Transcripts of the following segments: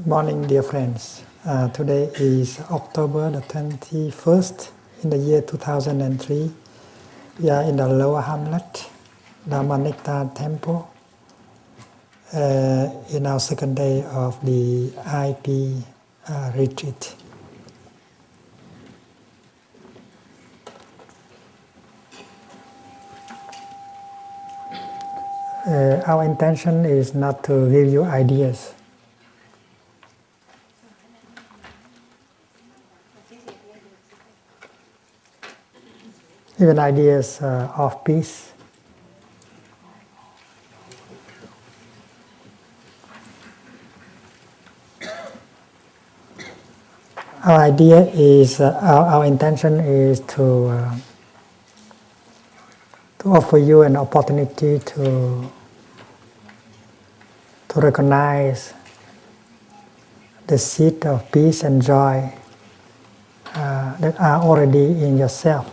Good morning, dear friends. Today is October the 21st in the year 2003. We are in the Lower Hamlet, Dharma Temple, in our second day of the IP retreat. Our intention is not to give you ideas. Even ideas of peace. Our intention is to offer you an opportunity to recognize the seed of peace and joy that are already in yourself.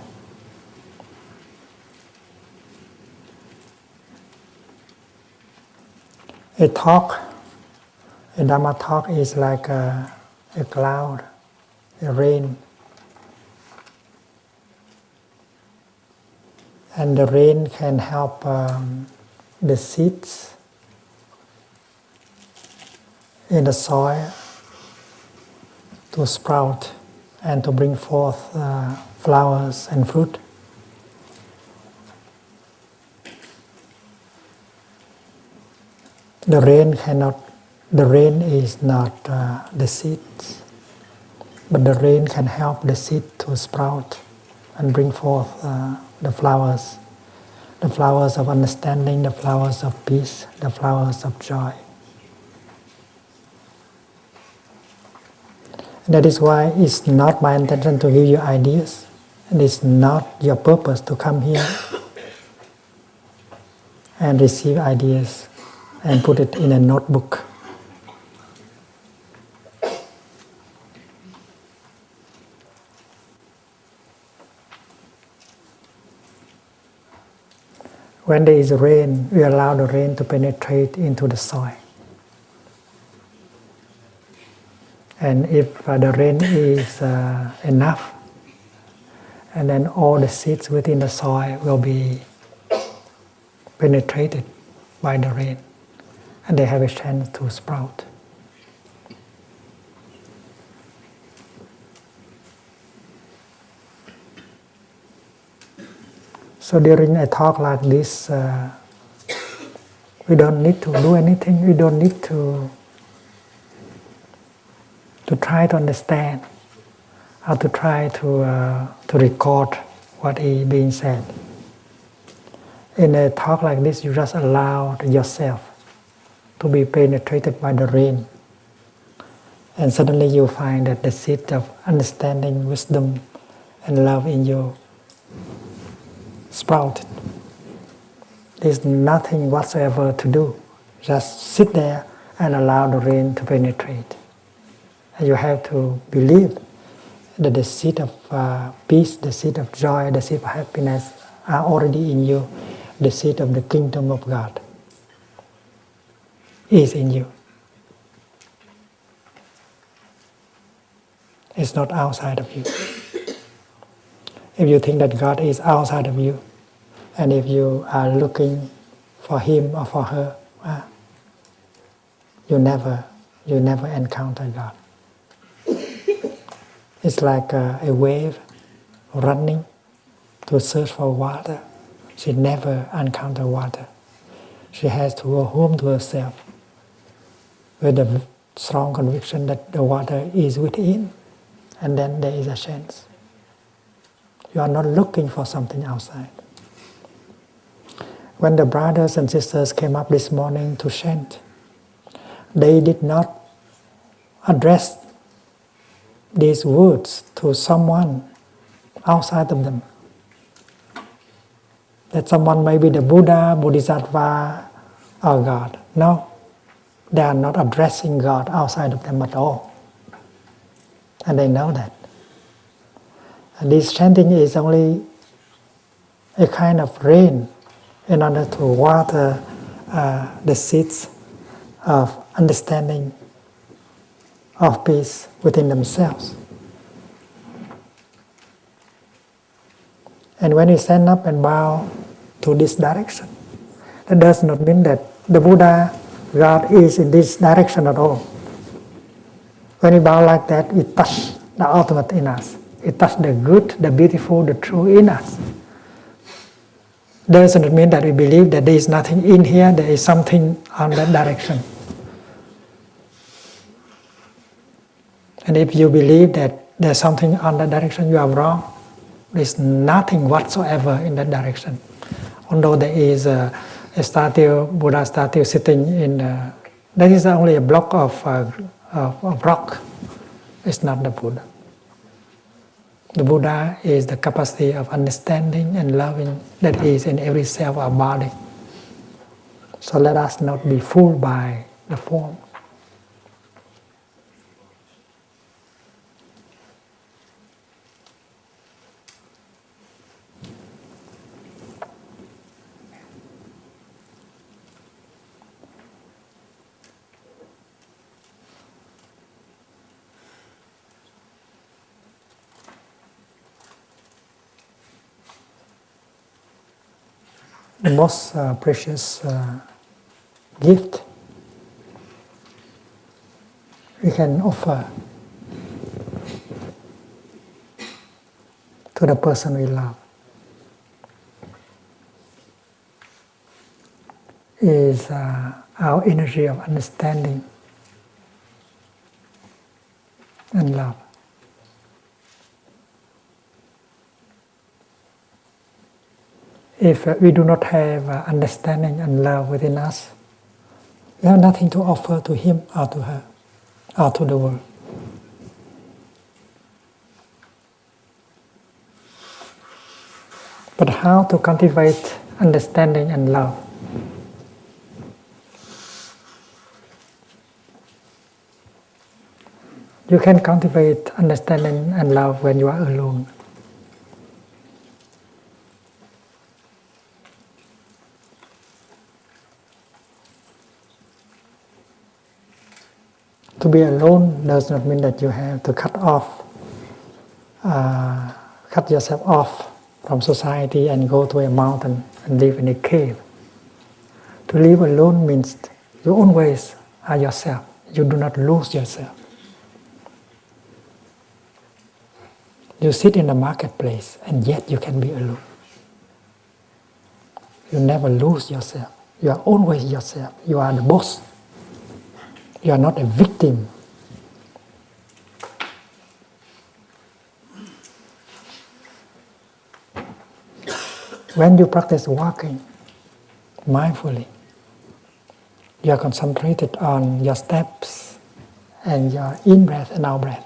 A Dharma talk is like a cloud, a rain. And the rain can help the seeds in the soil to sprout and to bring forth flowers and fruit. The rain is not the seeds, but the rain can help the seed to sprout and bring forth the flowers of understanding, the flowers of peace, the flowers of joy. And that is why it's not my intention to give you ideas, and it's not your purpose to come here and receive ideas and put it in a notebook. When there is rain, we allow the rain to penetrate into the soil. And if the rain is enough, and then all the seeds within the soil will be penetrated by the rain, and they have a chance to sprout. So during a talk like this, we don't need to do anything. We don't need to try to understand, or to try to record what is being said. In a talk like this, you just allow yourself to be penetrated by the rain. And suddenly you find that the seed of understanding, wisdom, and love in you sprouted. There's nothing whatsoever to do. Just sit there and allow the rain to penetrate. And you have to believe that the seed of peace, the seed of joy, the seed of happiness are already in you. The seed of the kingdom of God is in you. It's not outside of you. If you think that God is outside of you, and if you are looking for Him or for her, you never encounter God. It's like a wave running to search for water. She never encounters water. She has to go home to herself with a strong conviction that the water is within, and then there is a chance. You are not looking for something outside. When the brothers and sisters came up this morning to chant, they did not address these words to someone outside of them. That someone may be the Buddha, Bodhisattva, or God. No, they are not addressing God outside of them at all. And they know that. And this chanting is only a kind of rain in order to water the seeds of understanding of peace within themselves. And when we stand up and bow to this direction, that does not mean that the Buddha, God, is in this direction at all. When we bow like that, we touch the ultimate in us. We touch the good, the beautiful, the true in us. Does not mean that we believe that there is nothing in here, there is something on that direction. And if you believe that there's something on that direction, you are wrong. There is nothing whatsoever in that direction. Although there is a statue, Buddha statue sitting in, that is only a block of rock. It's not the Buddha. The Buddha is the capacity of understanding and loving that is in every cell of our body. So let us not be fooled by the form. The most precious gift we can offer to the person we love is our energy of understanding and love. If we do not have understanding and love within us, we have nothing to offer to him or to her or to the world. But how to cultivate understanding and love? You can cultivate understanding and love when you are alone. To be alone does not mean that you have to cut yourself off from society and go to a mountain and live in a cave. To live alone means you always are yourself. You do not lose yourself. You sit in the marketplace and yet you can be alone. You never lose yourself. You are always yourself. You are the boss. You are not a victim. When you practice walking mindfully, you are concentrated on your steps and your in-breath and out-breath.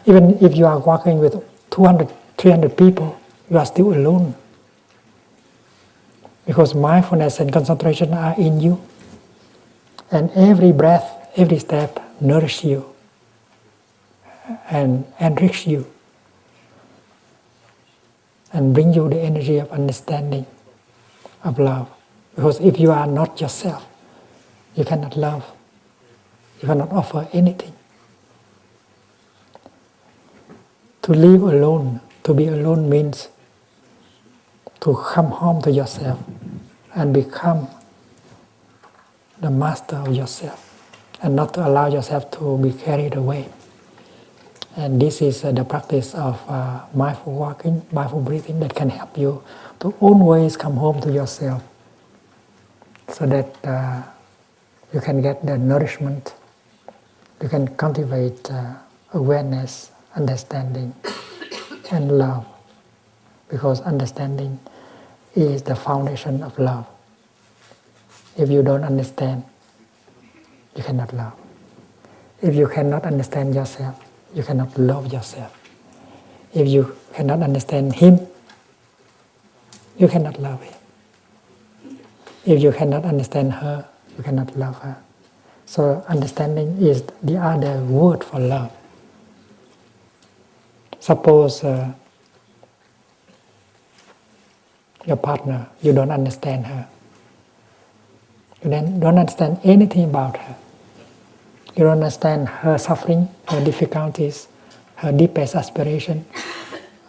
Even if you are walking with 200, 300 people, you are still alone. Because mindfulness and concentration are in you. And every breath, every step nourishes you and enriches you and bring you the energy of understanding, of love. Because if you are not yourself, you cannot love. You cannot offer anything. To live alone, to be alone means to come home to yourself and become the master of yourself and not to allow yourself to be carried away. And this is the practice of mindful walking, mindful breathing that can help you to always come home to yourself so that you can get the nourishment, you can cultivate awareness, understanding, and love. Because understanding is the foundation of love. If you don't understand, you cannot love. If you cannot understand yourself, you cannot love yourself. If you cannot understand him, you cannot love him. If you cannot understand her, you cannot love her. So understanding is the other word for love. Suppose your partner, you don't understand her. You don't understand anything about her. You don't understand her suffering, her difficulties, her deepest aspiration.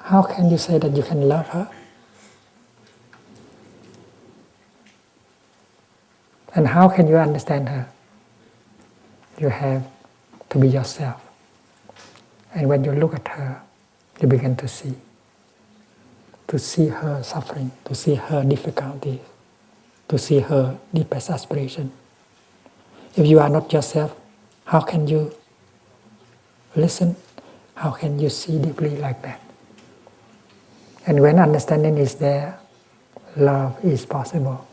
How can you say that you can love her? And how can you understand her? You have to be yourself. And when you look at her, you begin to see her suffering, to see her difficulties, to see her deepest aspiration. If you are not yourself, how can you listen? How can you see deeply like that? And when understanding is there, love is possible.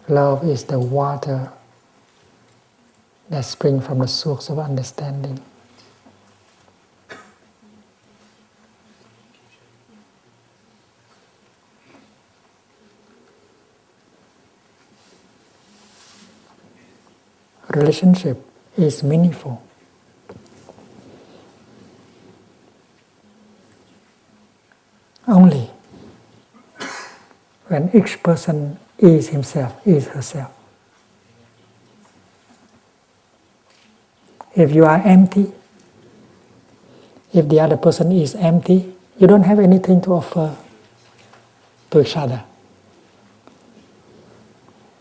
Love is the water that springs from the source of understanding. Relationship is meaningful only when each person is himself, is herself. If you are empty, if the other person is empty, you don't have anything to offer to each other.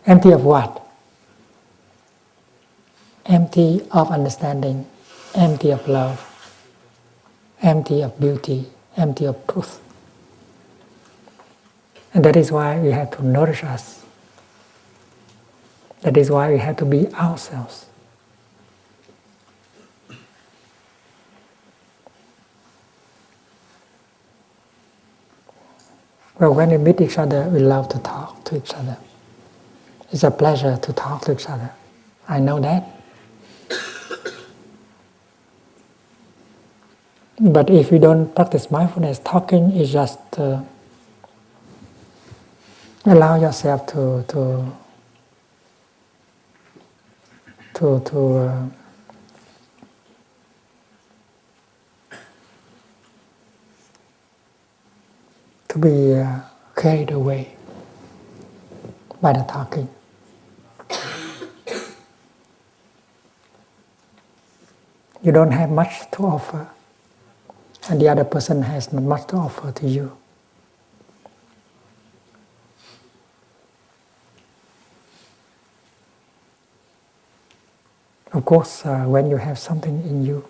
Empty of what? Empty of understanding, empty of love, empty of beauty, empty of truth. And that is why we have to nourish us. That is why we have to be ourselves. Well, when we meet each other, we love to talk to each other. It's a pleasure to talk to each other. I know that. But if we don't practice mindfulness, talking is just allow yourself to be carried away by the talking. You don't have much to offer, and the other person has not much to offer to you. Of course, when you have something in you,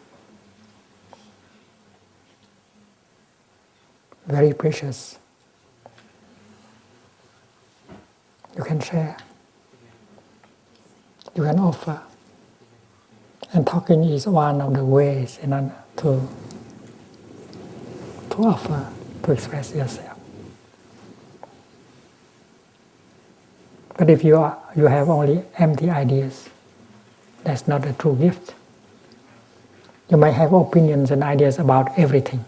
very precious, you can share, you can offer. And talking is one of the ways to offer, to express yourself. But if you have only empty ideas, that's not a true gift. You might have opinions and ideas about everything,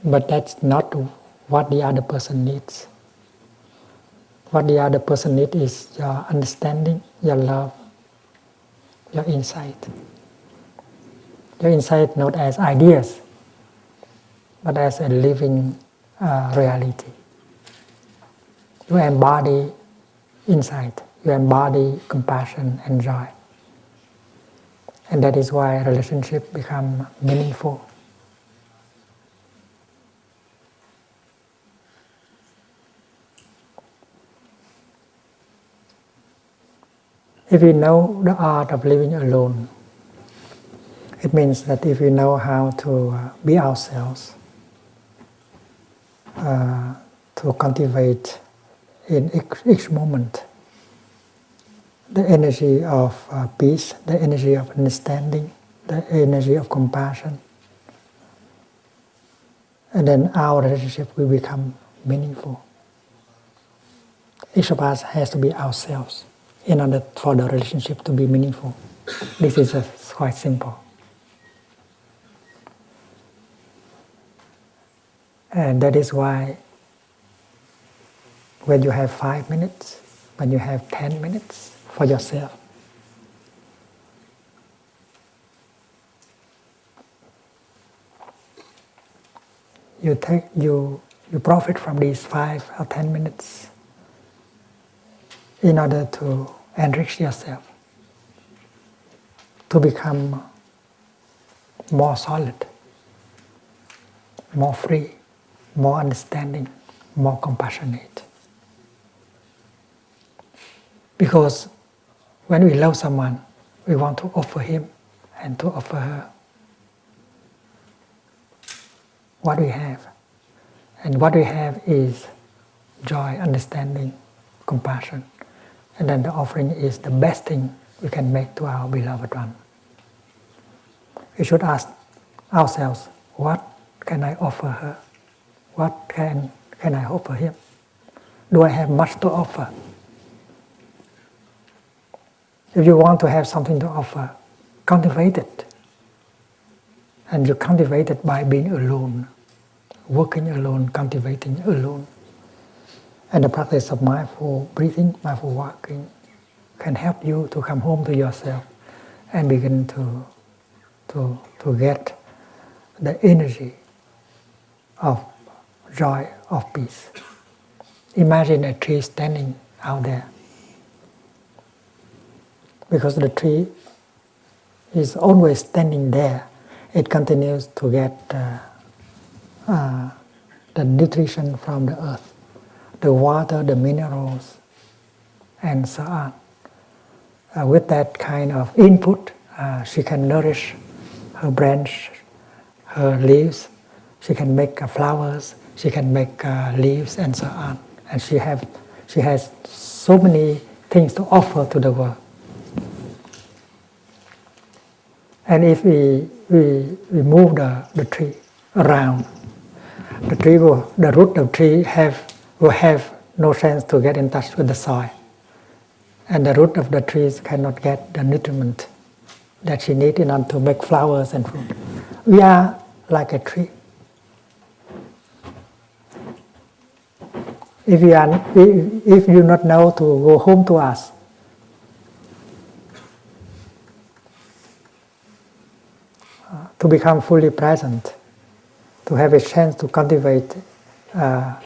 but that's not what the other person needs. What the other person needs is your understanding, your love, your insight. Your insight not as ideas, but as a living reality. You embody insight, you embody compassion and joy. And that is why relationship become meaningful. If we know the art of living alone, it means that if we know how to be ourselves, to cultivate in each moment the energy of peace, the energy of understanding, the energy of compassion, and then our relationship will become meaningful. Each of us has to be ourselves in order for the relationship to be meaningful. This is quite simple. And that is why when you have 5 minutes, when you have 10 minutes for yourself, you profit from these 5 or 10 minutes in order to enrich yourself, to become more solid, more free, more understanding, more compassionate. Because when we love someone, we want to offer him and to offer her what we have. And what we have is joy, understanding, compassion. And then the offering is the best thing we can make to our beloved one. We should ask ourselves, what can I offer her? What can I offer him? Do I have much to offer? If you want to have something to offer, cultivate it. And you cultivate it by being alone, working alone, cultivating alone. And the practice of mindful breathing, mindful walking can help you to come home to yourself and begin to get the energy of joy, of peace. Imagine a tree standing out there. Because the tree is always standing there, it continues to get the nutrition from the earth, the water, the minerals, and so on. With that kind of input, she can nourish her branch, her leaves, she can make flowers, she can make leaves, and so on. And she has so many things to offer to the world. And if we move the tree around, the root of the tree will have no chance to get in touch with the soil. And the root of the trees cannot get the nutriment that she needs in order to make flowers and fruit. We are like a tree. If you not know to go home to us, to become fully present, to have a chance to cultivate, to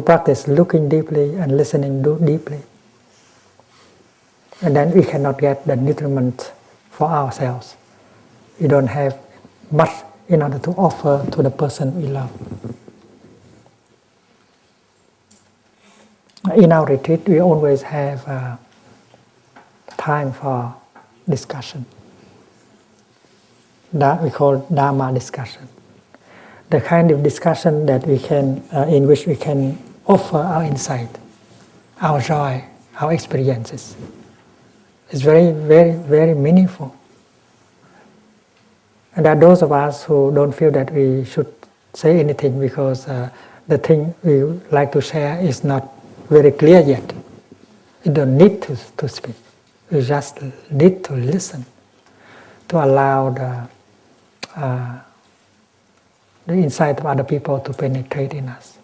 practice looking deeply and listening deeply. And then we cannot get the nutriment for ourselves. We don't have much in order to offer to the person we love. In our retreat, we always have time for discussion. That we call Dharma discussion. The kind of discussion that we can, in which we can offer our insight, our joy, our experiences. It's very, very, very meaningful. And there are those of us who don't feel that we should say anything because the thing we like to share is not very clear yet. We don't need to speak. We just need to listen, to allow the insight of other people to penetrate in us.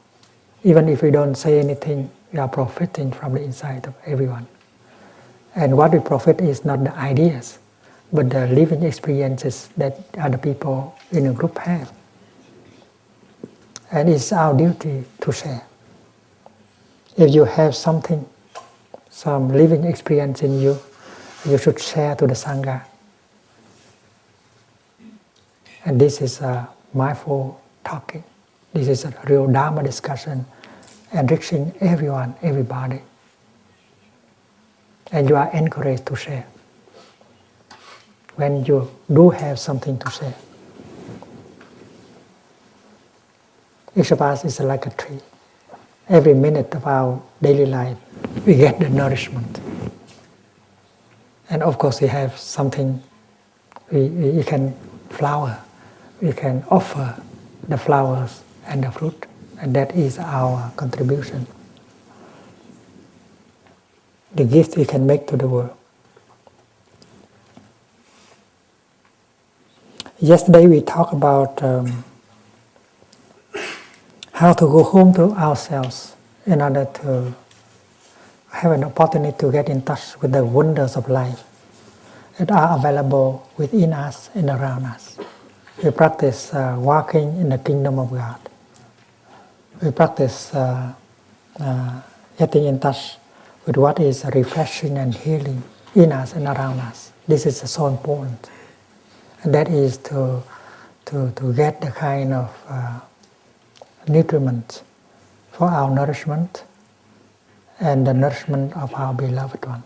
Even if we don't say anything, we are profiting from the insight of everyone. And what we profit is not the ideas, but the living experiences that other people in a group have. And it's our duty to share. If you have something, some living experience in you, you should share to the Sangha. And this is mindful talking. This is a real Dharma discussion, enriching everyone, everybody. And you are encouraged to share when you do have something to share. Each of us is like a tree. Every minute of our daily life, we get the nourishment. And of course, we have something, we can flower, we can offer the flowers and the fruit, and that is our contribution. The gift we can make to the world. Yesterday we talked about how to go home to ourselves in order to have an opportunity to get in touch with the wonders of life that are available within us and around us. We practice walking in the kingdom of God. We practice getting in touch with what is refreshing and healing in us and around us. This is so important. And that is to get the kind of nutriment for our nourishment and the nourishment of our beloved one.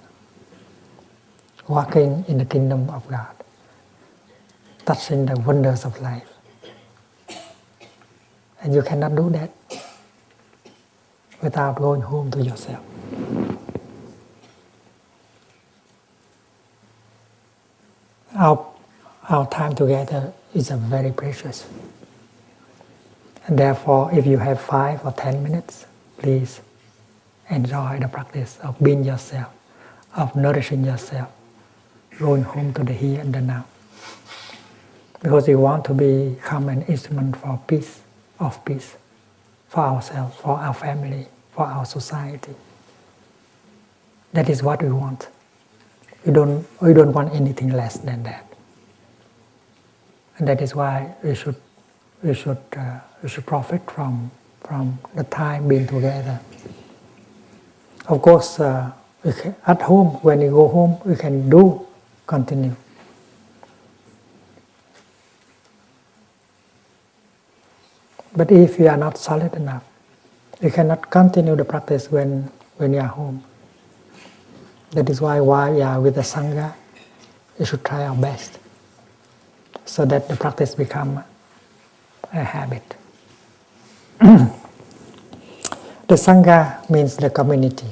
Walking in the kingdom of God, touching the wonders of life. And you cannot do that without going home to yourself. Our time together is very precious. And therefore, if you have 5 or 10 minutes, please enjoy the practice of being yourself, of nourishing yourself, going home to the here and the now. Because we want to become an instrument for peace, of peace, for ourselves, for our family, for our society. That is what we want. We don't want anything less than that. And that is why we should profit from the time being together. Of course, at home, when we go home, we can continue. But if you are not solid enough, you cannot continue the practice when you are home. That is why while we are with the Sangha, we should try our best so that the practice become a habit. The Sangha means the community.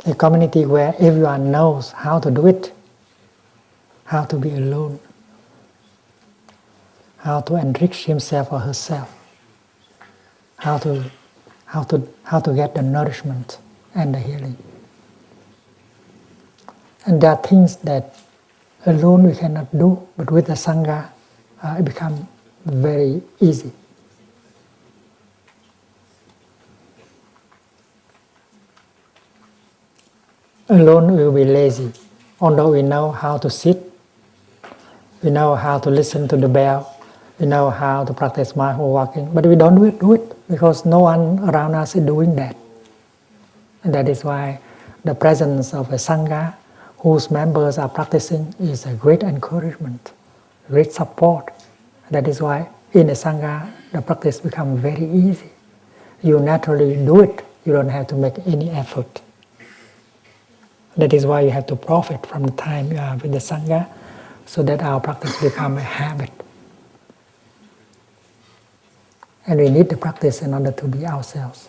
A community where everyone knows how to do it, how to be alone, how to enrich himself or herself, how to get the nourishment and the healing. And there are things that alone we cannot do, but with the Sangha, it becomes very easy. Alone we will be lazy, although we know how to sit, we know how to listen to the bell, we know how to practice mindful walking, but we don't do it because no one around us is doing that. And that is why the presence of a Sangha whose members are practicing is a great encouragement, great support. That is why in a Sangha the practice becomes very easy. You naturally do it, you don't have to make any effort. That is why you have to profit from the time you are with the Sangha, so that our practice becomes a habit. And we need the practice in order to be ourselves.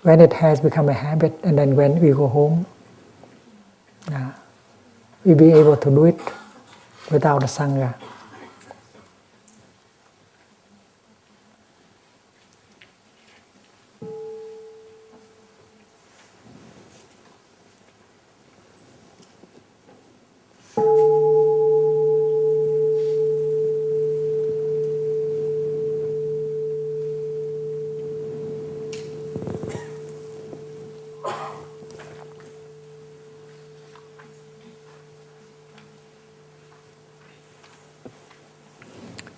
When it has become a habit, and then when we go home, we'll be able to do it without the Sangha.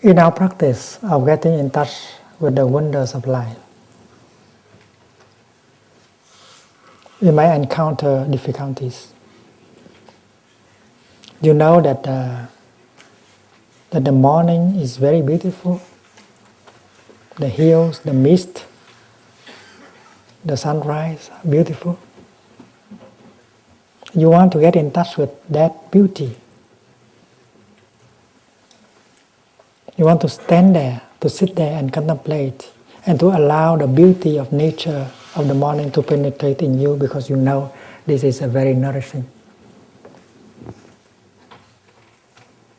In our practice of getting in touch with the wonders of life, we might encounter difficulties. You know that the morning is very beautiful, the hills, the mist, the sunrise, beautiful. You want to get in touch with that beauty. You want to stand there, to sit there and contemplate, and to allow the beauty of nature of the morning to penetrate in you, because you know this is a very nourishing.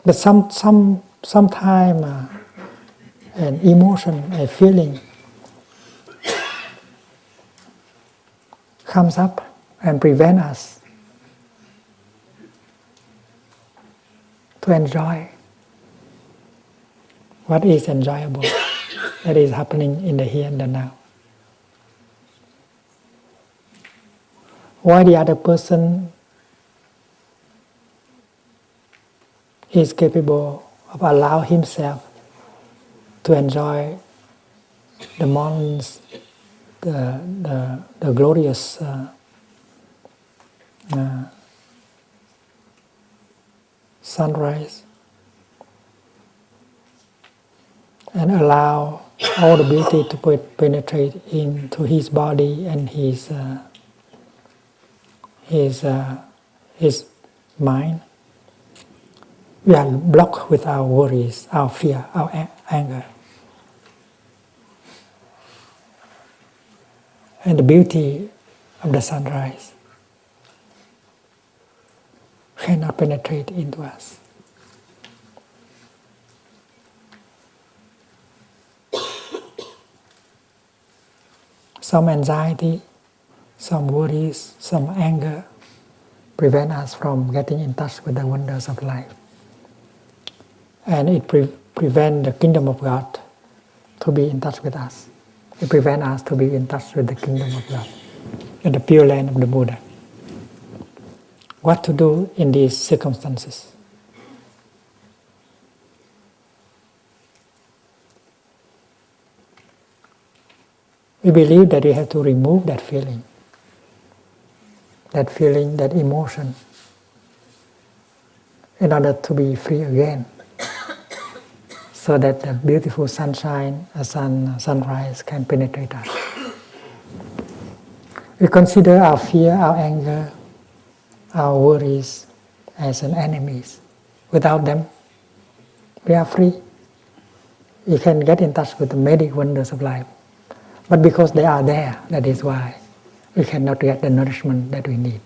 But sometime an emotion, a feeling comes up and prevent us to enjoy what is enjoyable, that is happening in the here and the now. Why the other person is capable of allow himself to enjoy the morning's, the glorious sunrise, and allow all the beauty to penetrate into his body and his mind. We are blocked with our worries, our fear, our anger. And the beauty of the sunrise cannot penetrate into us. Some anxiety, some worries, some anger prevent us from getting in touch with the wonders of life. And it prevents the kingdom of God to be in touch with us. It prevents us to be in touch with the kingdom of God, in the pure land of the Buddha. What to do in these circumstances? We believe that we have to remove that feeling, that emotion, in order to be free again, so that the beautiful sunshine, sunrise can penetrate us. We consider our fear, our anger, our worries as an enemies. Without them, we are free. We can get in touch with the many wonders of life. But because they are there, that is why we cannot get the nourishment that we need.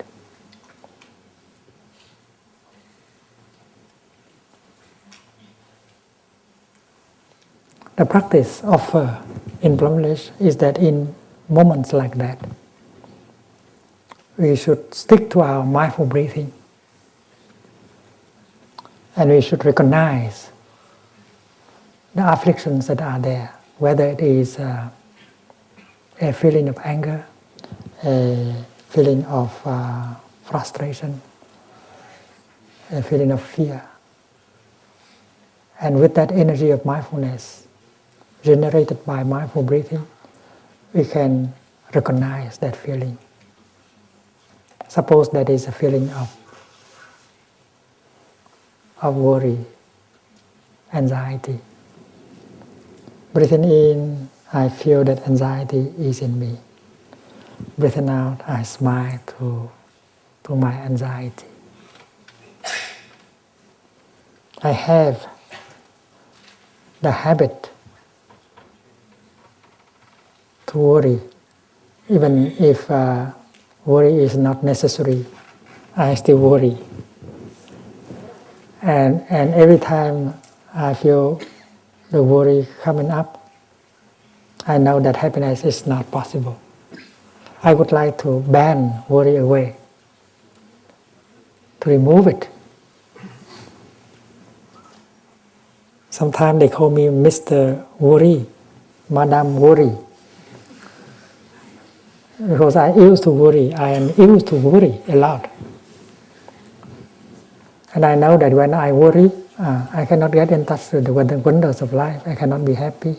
The practice offered in Plum Village is that in moments like that, we should stick to our mindful breathing, and we should recognize the afflictions that are there, whether it is a feeling of anger, a feeling of frustration, a feeling of fear. And with that energy of mindfulness generated by mindful breathing, we can recognize that feeling. Suppose that is a feeling of worry, anxiety. Breathing in, I feel that anxiety is in me. Breathing out, I smile to my anxiety. I have the habit to worry, even if worry is not necessary, I still worry. And every time I feel the worry coming up, I know that happiness is not possible. I would like to ban worry away, to remove it. Sometimes they call me Mr. Worry, Madame Worry. Because I used to worry, I am used to worry a lot. And I know that when I worry, I cannot get in touch with the wonders of life. I cannot be happy.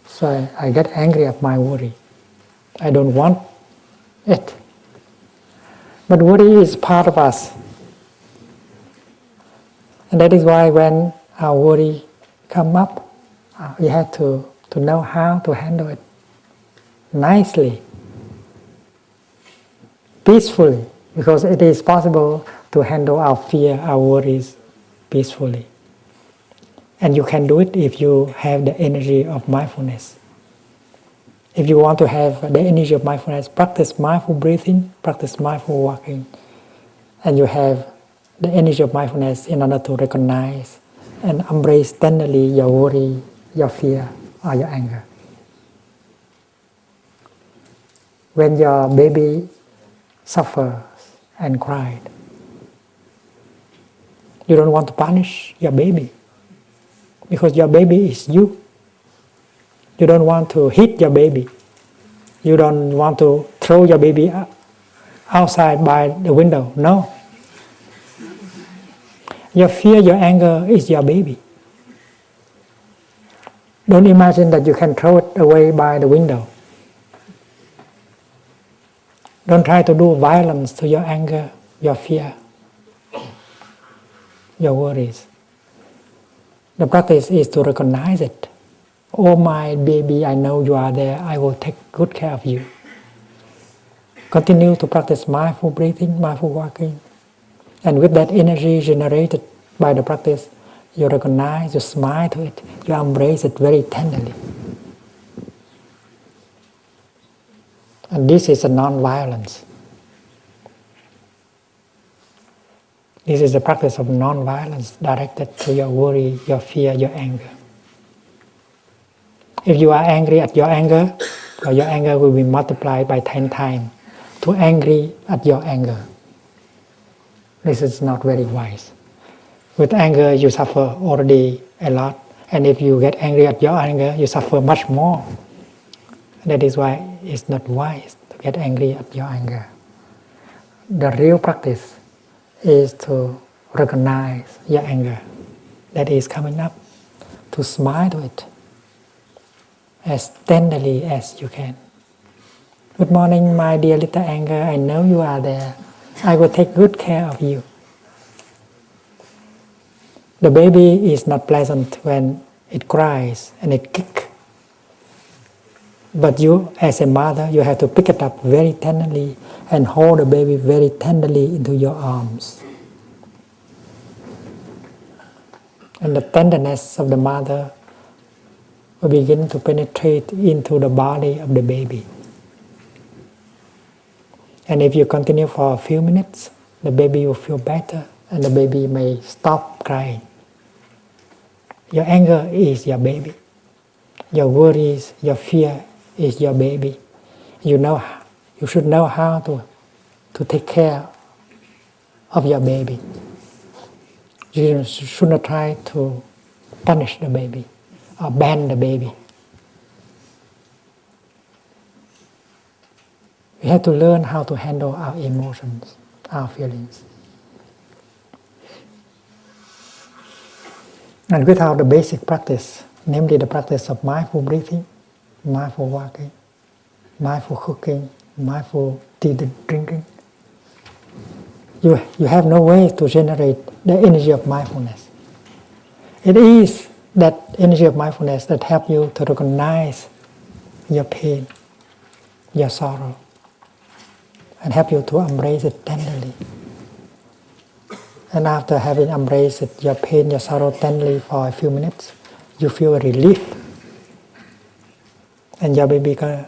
So I get angry at my worry. I don't want it. But worry is part of us. And that is why when our worry come up, we have to know how to handle it nicely, peacefully, because it is possible to handle our fear, our worries peacefully. And you can do it if you have the energy of mindfulness. If you want to have the energy of mindfulness, practice mindful breathing, practice mindful walking, and you have the energy of mindfulness in order to recognize and embrace tenderly your worry, your fear, or your anger. When your baby suffers and cried, you don't want to punish your baby, because your baby is you. You don't want to hit your baby. You don't want to throw your baby outside by the window. No. Your fear, your anger is your baby. Don't imagine that you can throw it away by the window. Don't try to do violence to your anger, your fear, your worries. The practice is to recognize it. Oh my baby, I know you are there. I will take good care of you. Continue to practice mindful breathing, mindful walking. And with that energy generated by the practice, you recognize, you smile to it, you embrace it very tenderly. And this is a non-violence. This is the practice of non-violence directed to your worry, your fear, your anger. If you are angry at your anger will be multiplied by 10 times to angry at your anger. This is not very wise. With anger, you suffer already a lot. And if you get angry at your anger, you suffer much more. That is why it's not wise to get angry at your anger. The real practice is to recognize your anger that is coming up, to smile to it as tenderly as you can. Good morning, my dear little anger. I know you are there. I will take good care of you. The baby is not pleasant when it cries and it kicks. But you, as a mother, you have to pick it up very tenderly and hold the baby very tenderly into your arms. And the tenderness of the mother will begin to penetrate into the body of the baby. And if you continue for a few minutes, the baby will feel better and the baby may stop crying. Your anger is your baby. Your worries, your fear is your baby. You should know how to take care of your baby. You should not try to punish the baby or ban the baby. We have to learn how to handle our emotions, our feelings. And without the basic practice, namely the practice of mindful breathing, mindful walking, mindful cooking, mindful tea drinking, you have no way to generate the energy of mindfulness. It is that energy of mindfulness that helps you to recognize your pain, your sorrow, and help you to embrace it tenderly. And after having embraced it, your pain, your sorrow tenderly for a few minutes, you feel a relief. And your baby can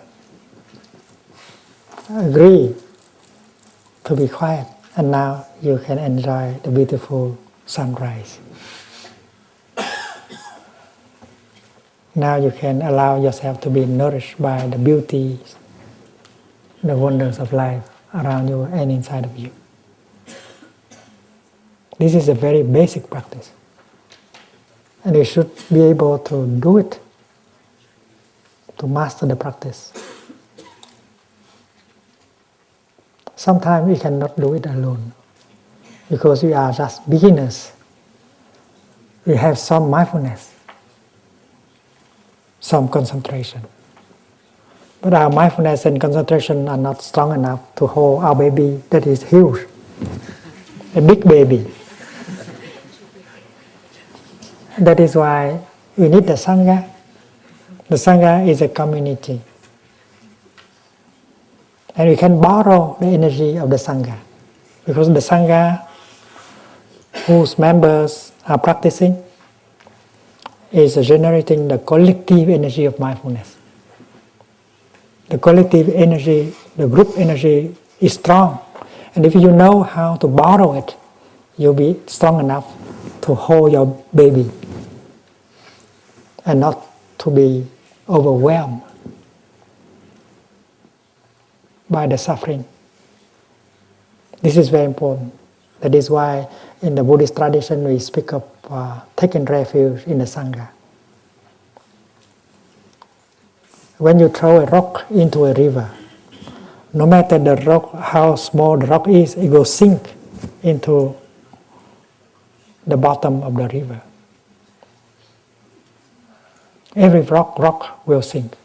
agree to be quiet. And now you can enjoy the beautiful sunrise. Now you can allow yourself to be nourished by the beauty, the wonders of life around you and inside of you. This is a very basic practice. And you should be able to do it, to master the practice. Sometimes we cannot do it alone because we are just beginners. We have some mindfulness, some concentration. But our mindfulness and concentration are not strong enough to hold our baby that is huge, a big baby. That is why we need the Sangha. The Sangha is a community. And we can borrow the energy of the Sangha. Because the Sangha, whose members are practicing, is generating the collective energy of mindfulness. The collective energy, the group energy is strong. And if you know how to borrow it, you'll be strong enough to hold your baby and not to be overwhelmed by the suffering. This is very important. That is why in the Buddhist tradition we speak of taking refuge in the Sangha. When you throw a rock into a river, no matter the rock, how small the rock is, it will sink into the bottom of the river. Every rock will sink.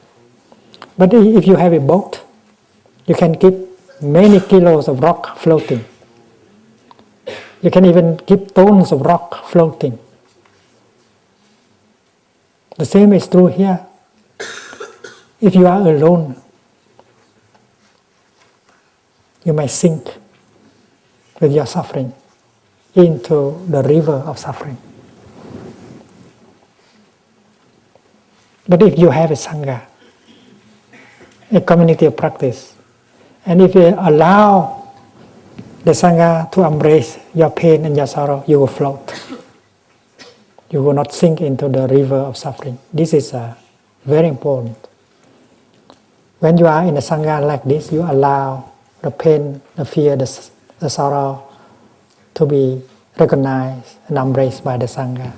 But if you have a boat, you can keep many kilos of rock floating. You can even keep tons of rock floating. The same is true here. If you are alone, you may sink with your suffering into the river of suffering. But if you have a Sangha, a community of practice, and if you allow the Sangha to embrace your pain and your sorrow, you will float. You will not sink into the river of suffering. This is very important. When you are in a Sangha like this, you allow the pain, the fear, the sorrow to be recognized and embraced by the Sangha.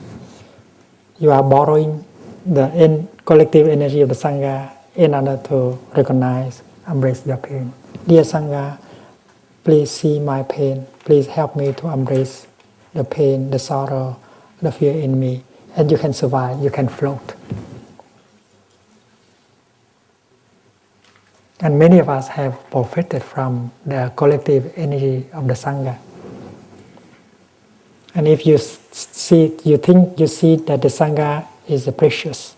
You are borrowing the collective energy of the Sangha in order to recognize, embrace your pain. Dear Sangha, please see my pain. Please help me to embrace the pain, the sorrow, the fear in me. And you can survive, you can float. And many of us have profited from the collective energy of the Sangha. And if you see that the Sangha is precious,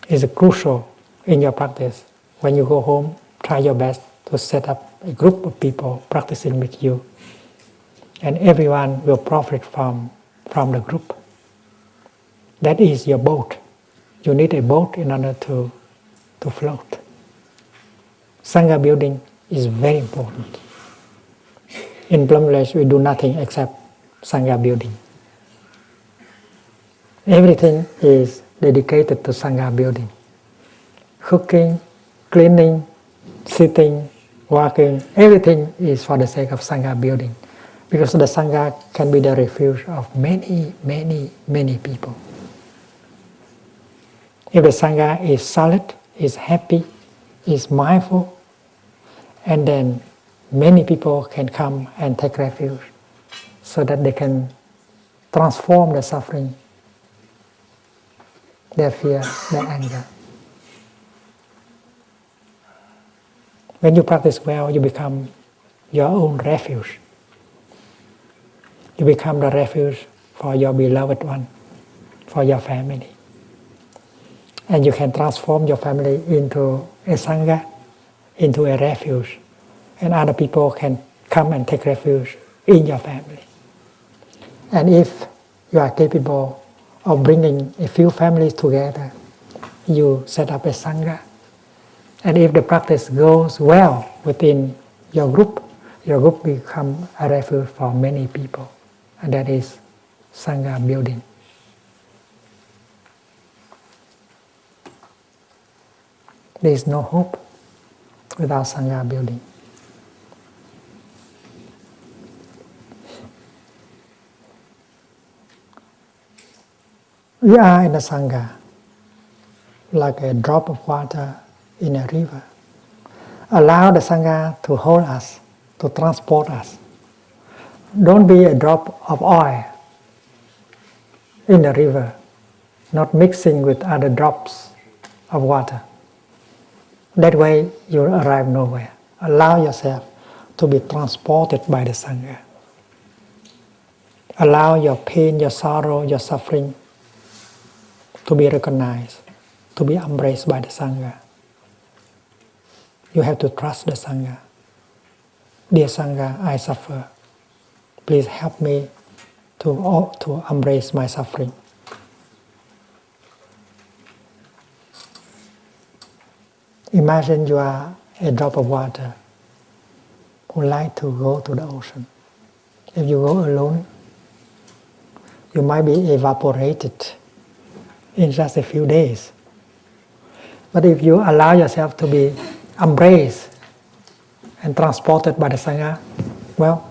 is crucial in your practice, when you go home, try your best to set up a group of people practicing with you. And everyone will profit from the group. That is your boat. You need a boat in order to float. Sangha building is very important. In Plum Village, we do nothing except Sangha building. Everything is dedicated to Sangha building. Cooking, cleaning, sitting, walking, everything is for the sake of Sangha building. Because the Sangha can be the refuge of many, many, many people. If the Sangha is solid, is happy, is mindful, and then many people can come and take refuge so that they can transform their suffering, their fear, their anger. When you practice well, you become your own refuge. You become the refuge for your beloved one, for your family. And you can transform your family into a Sangha, into a refuge. And other people can come and take refuge in your family. And if you are capable of bringing a few families together, you set up a Sangha. And if the practice goes well within your group becomes a refuge for many people. And that is Sangha building. There is no hope without Sangha building. We are in a Sangha like a drop of water in a river. Allow the Sangha to hold us, to transport us. Don't be a drop of oil in the river, not mixing with other drops of water. That way you'll arrive nowhere. Allow yourself to be transported by the Sangha. Allow your pain, your sorrow, your suffering to be recognized, to be embraced by the Sangha. You have to trust the Sangha. Dear Sangha, I suffer. Please help me to embrace my suffering. Imagine you are a drop of water who like to go to the ocean. If you go alone, you might be evaporated in just a few days. But if you allow yourself to be embraced and transported by the Sangha, well,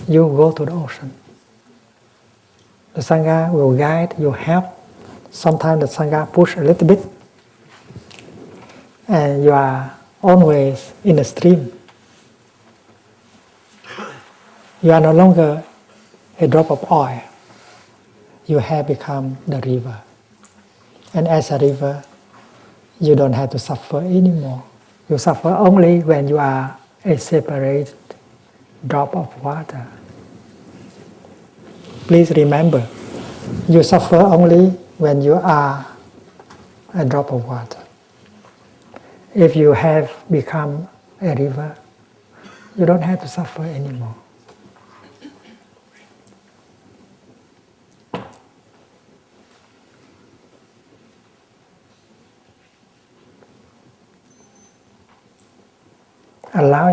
you go to the ocean. The Sangha will guide, you help. Sometimes the Sangha push a little bit, and you are always in the stream. You are no longer a drop of oil. You have become the river. And as a river, you don't have to suffer anymore. You suffer only when you are a separate drop of water. Please remember, you suffer only when you are a drop of water. If you have become a river, you don't have to suffer anymore. Allow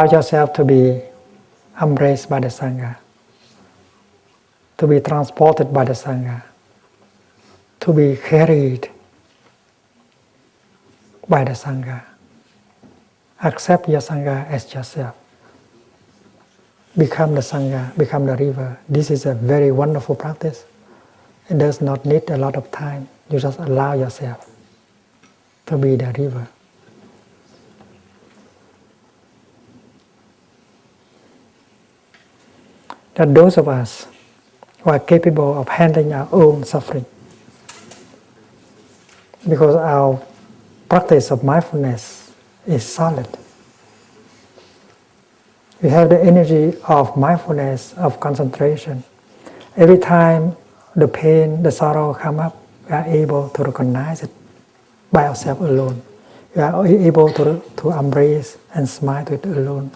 yourself to be embraced by the Sangha, to be transported by the Sangha, to be carried by the Sangha. Accept your Sangha as yourself. Become the Sangha, become the river. This is a very wonderful practice. It does not need a lot of time. You just allow yourself to be the river. That those of us who are capable of handling our own suffering, because our practice of mindfulness is solid. We have the energy of mindfulness, of concentration. Every time the pain, the sorrow come up, we are able to recognize it by ourselves alone. We are able to embrace and smile to it alone.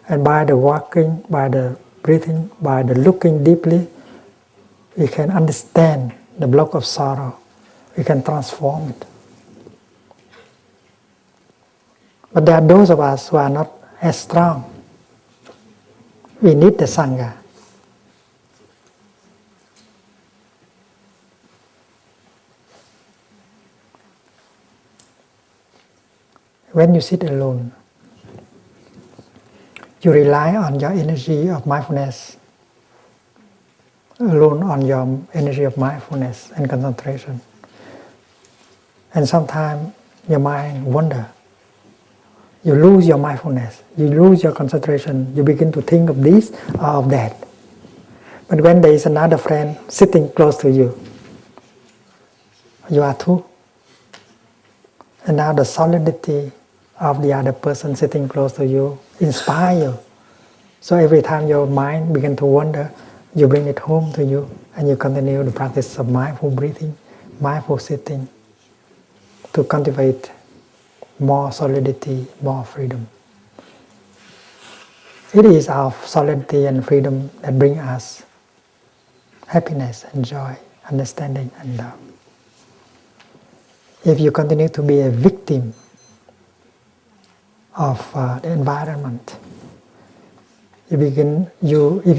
And by the walking, by the breathing, by the looking deeply, we can understand the block of sorrow. We can transform it. But there are those of us who are not as strong. We need the Sangha. When you sit alone, you rely on your energy of mindfulness, alone on your energy of mindfulness and concentration. And sometimes your mind wanders. You lose your mindfulness, you lose your concentration, you begin to think of this or of that. But when there is another friend sitting close to you, you are two. And now the solidity of the other person sitting close to you inspires you. So every time your mind begins to wander, you bring it home to you and you continue the practice of mindful breathing, mindful sitting to cultivate more solidity, more freedom. It is our solidity and freedom that bring us happiness and joy, understanding and love. If you continue to be a victim of the environment, if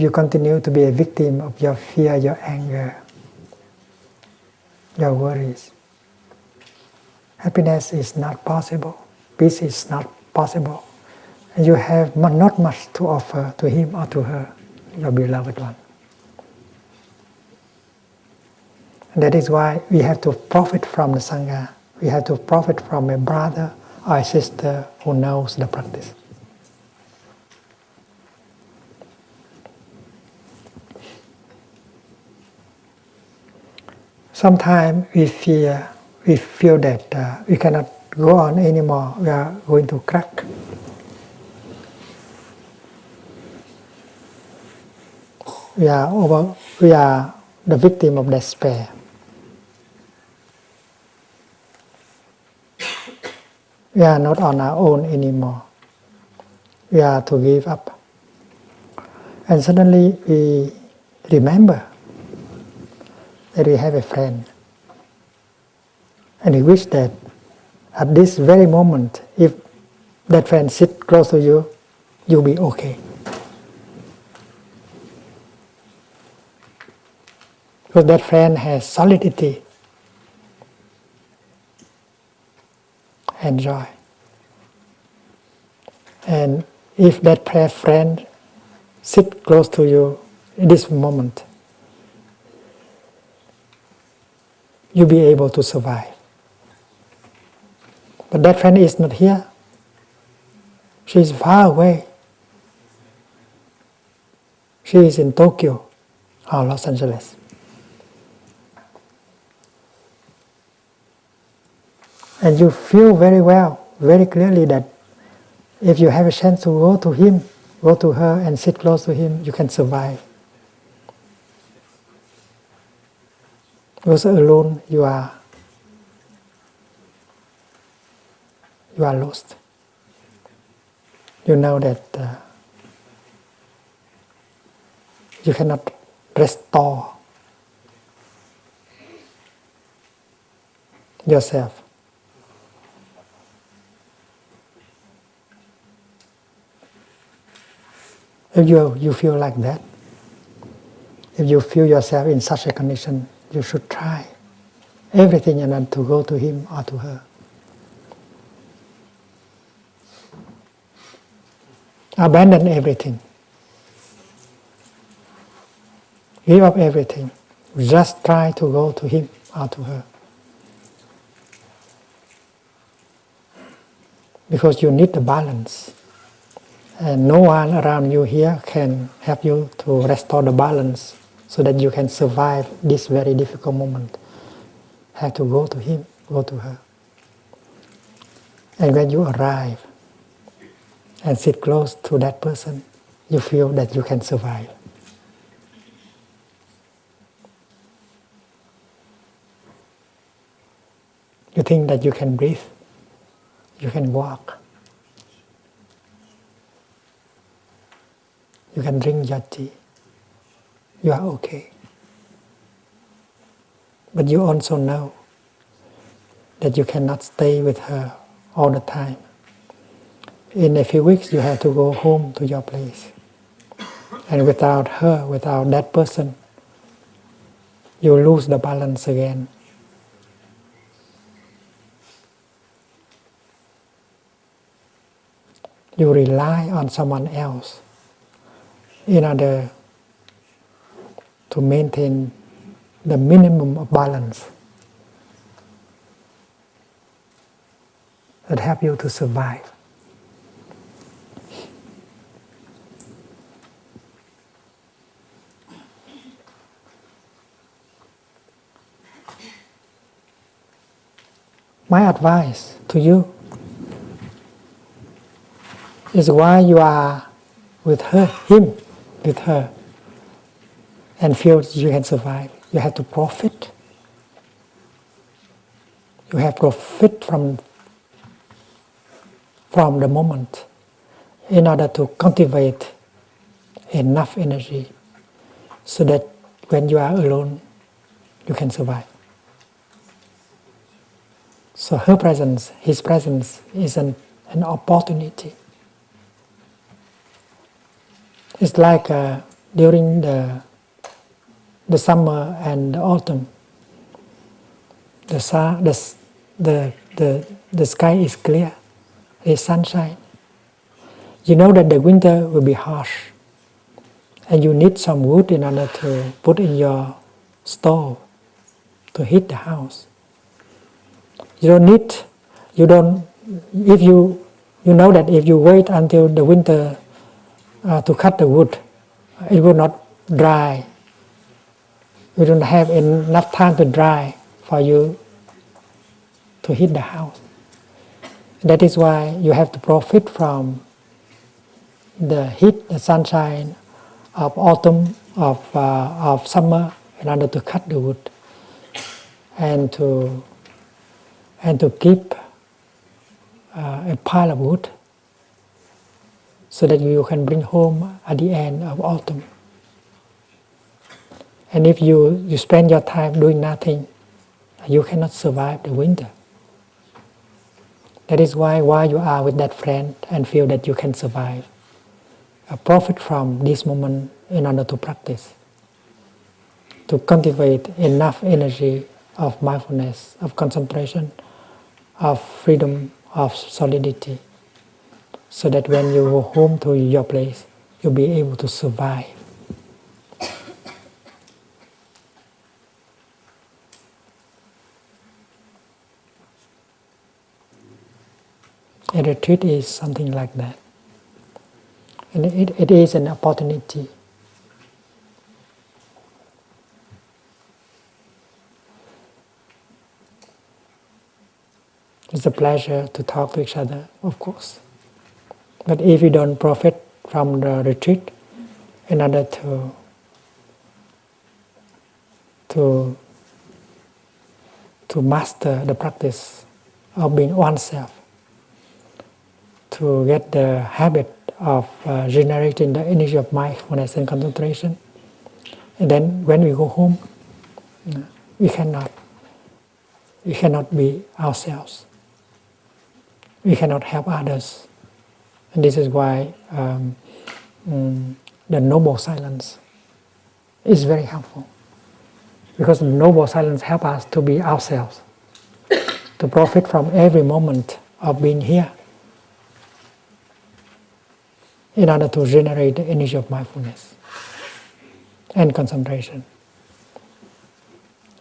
you continue to be a victim of your fear, your anger, your worries, happiness is not possible, peace is not possible, and you have not much to offer to him or to her, your beloved one. And that is why we have to profit from the Sangha. We have to profit from a brother or a sister who knows the practice. Sometimes we feel that we cannot go on anymore, we are going to crack. We are the victim of despair. We are not on our own anymore. We are to give up. And suddenly we remember that we have a friend. And we wish that at this very moment, if that friend sits close to you, you'll be okay. Because that friend has solidity and joy. And if that friend sits close to you in this moment, you'll be able to survive. But that friend is not here. She is far away. She is in Tokyo or Los Angeles. And you feel very well very clearly that if you have a chance to go to him, go to her and sit close to him, you can survive. Because alone you are lost. You know that you cannot restore yourself. If you feel like that, if you feel yourself in such a condition, you should try everything and then to go to him or to her. Abandon everything. Give up everything. Just try to go to him or to her. Because you need the balance. And no one around you here can help you to restore the balance so that you can survive this very difficult moment. Have to go to him, go to her. And when you arrive and sit close to that person, you feel that you can survive. You think that you can breathe, you can walk, you can drink your tea, you are okay. But you also know that you cannot stay with her all the time. In a few weeks you have to go home to your place. And without her, without that person, you lose the balance again. You rely on someone else in order to maintain the minimum of balance that help you to survive. My advice to you is while you are with her, him, with her, and feel you can survive, you have to profit. You have to profit from the moment in order to cultivate enough energy so that when you are alone, you can survive. So her presence, his presence is an opportunity. It's like during the summer and the autumn, the sky is clear, there's sunshine. You know that the winter will be harsh, and you need some wood in order to put in your stove to heat the house. You know that if you wait until the winter to cut the wood, it will not dry. You don't have enough time to dry for you to heat the house. That is why you have to profit from the heat, the sunshine of autumn, of summer, in order to cut the wood and to keep a pile of wood so that you can bring home at the end of autumn. And if you spend your time doing nothing, you cannot survive the winter. That is why while you are with that friend and feel that you can survive, profit from this moment in order to practice, to cultivate enough energy of mindfulness, of concentration, of freedom, of solidity, so that when you go home to your place, you'll be able to survive. A retreat is something like that. And it is an opportunity. It's a pleasure to talk to each other, of course. But if you don't profit from the retreat in order to master the practice of being oneself, to get the habit of generating the energy of mindfulness and concentration, and then when we go home, we cannot be ourselves. We cannot help others. And this is why the noble silence is very helpful. Because the noble silence helps us to be ourselves, to profit from every moment of being here in order to generate the energy of mindfulness and concentration.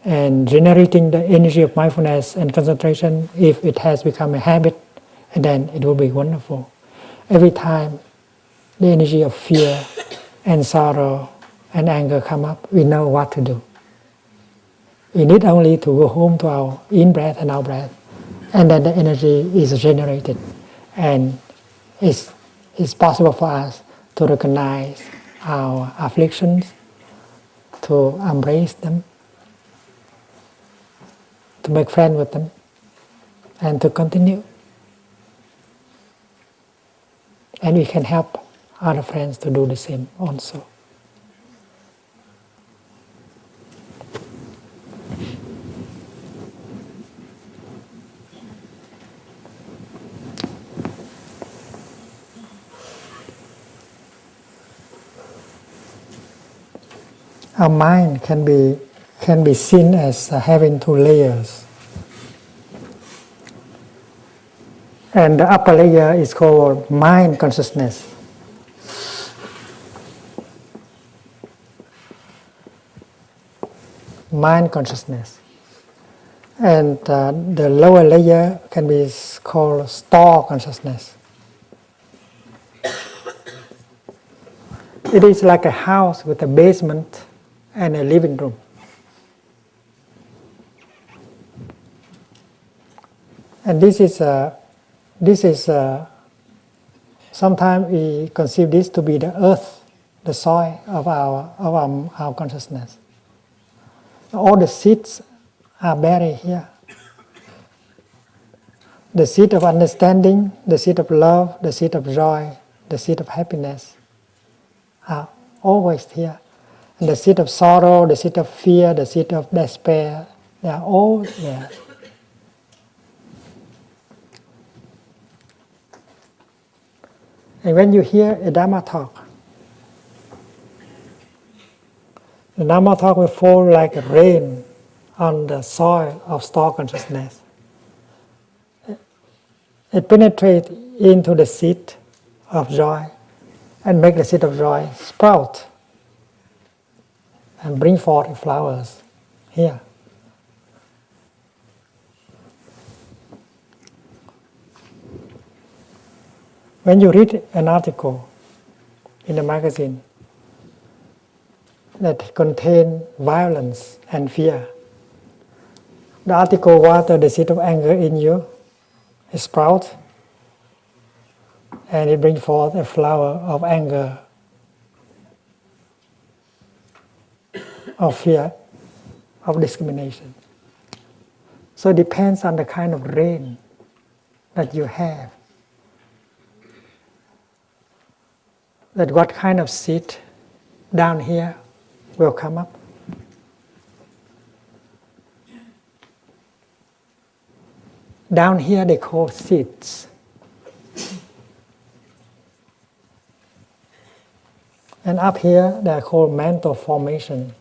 And generating the energy of mindfulness and concentration, if it has become a habit, then it will be wonderful. Every time the energy of fear and sorrow and anger come up, we know what to do. We need only to go home to our in-breath and out-breath, and then the energy is generated. And it's possible for us to recognize our afflictions, to embrace them, to make friends with them, and to continue. And we can help other friends to do the same also. Our mind can be seen as having two layers. And the upper layer is called mind consciousness. Mind consciousness. And the lower layer can be called store consciousness. It is like a house with a basement and a living room. And this is sometimes we conceive this to be the earth, the soil of our consciousness. All the seeds are buried here. The seed of understanding, the seed of love, the seed of joy, the seed of happiness are always here. And the seed of sorrow, the seed of fear, the seed of despair, they are all there. And when you hear a Dharma talk, the Dharma talk will fall like rain on the soil of store consciousness. It penetrates into the seed of joy and make the seed of joy sprout and bring forth flowers here. When you read an article in a magazine that contains violence and fear, the article waters the seed of anger in you, it sprouts, and it brings forth a flower of anger, of fear, of discrimination. So it depends on the kind of rain that you have, that what kind of seed down here will come up. Down here they call seeds. And up here they are called mental formation.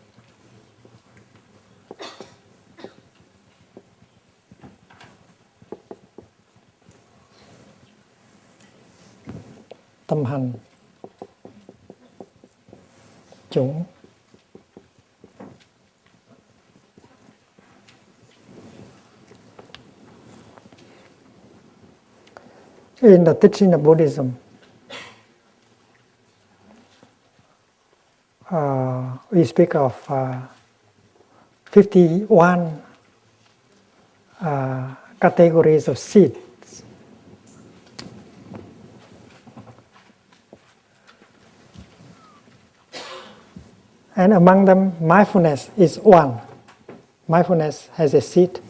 Tâm hành, chủng. In the teaching of Buddhism, we speak of 51 categories of seeds. And among them, mindfulness is one. Mindfulness has a seed.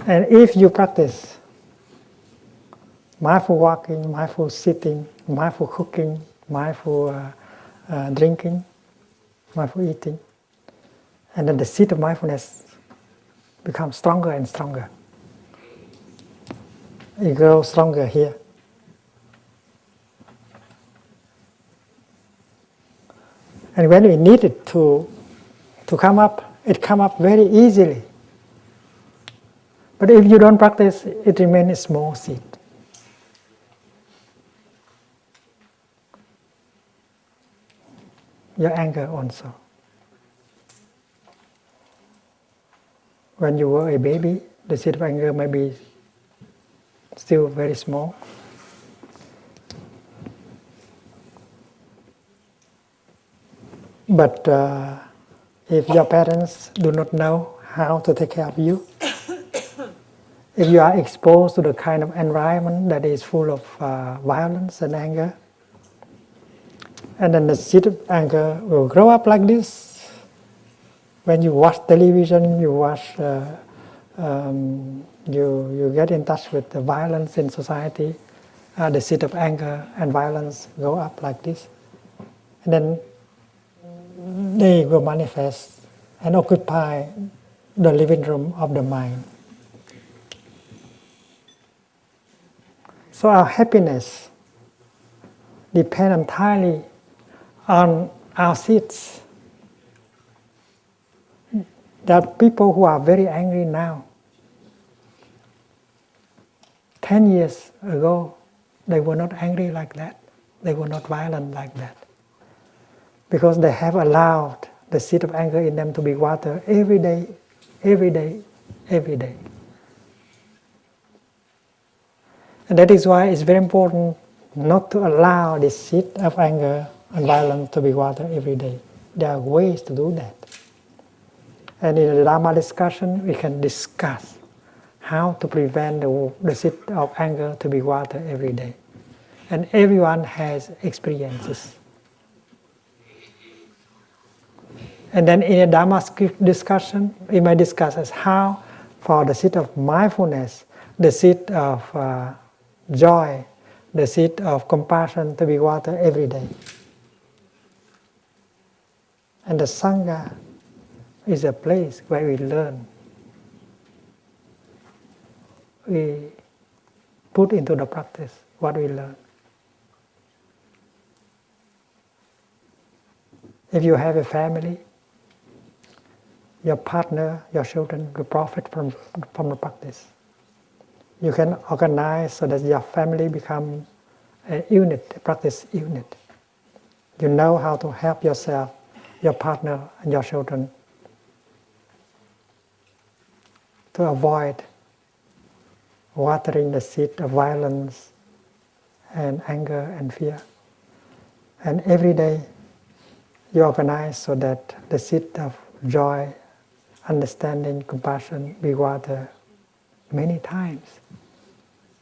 And if you practice mindful walking, mindful sitting, mindful cooking, mindful drinking, mindful eating, and then the seed of mindfulness becomes stronger and stronger. It grows stronger here. And when we need it to come up, it comes up very easily. But if you don't practice, it remains a small seed. Your anger also. When you were a baby, the seed of anger may be still very small. But if your parents do not know how to take care of you, if you are exposed to the kind of environment that is full of violence and anger, and then the seed of anger will grow up like this. When you watch television, you get in touch with the violence in society, the seed of anger and violence go up like this. And then they will manifest and occupy the living room of the mind. So our happiness depends entirely on our seeds. There are people who are very angry now. 10 years ago, they were not angry like that. They were not violent like that. Because they have allowed the seed of anger in them to be watered every day, every day, every day. And that is why it's very important not to allow the seed of anger and violence to be watered every day. There are ways to do that. And in the Dharma discussion, we can discuss how to prevent the seed of anger to be watered every day. And everyone has experiences. And then in a Dharma discussion, we may discuss as how for the seed of mindfulness, the seed of joy, the seed of compassion to be watered every day. And the Sangha is a place where we learn. We put into the practice what we learn. If you have a family, your partner, your children will profit from the practice. You can organize so that your family become a unit, a practice unit. You know how to help yourself, your partner, and your children to avoid watering the seed of violence and anger and fear. And every day you organize so that the seed of joy, understanding, compassion be watered many times.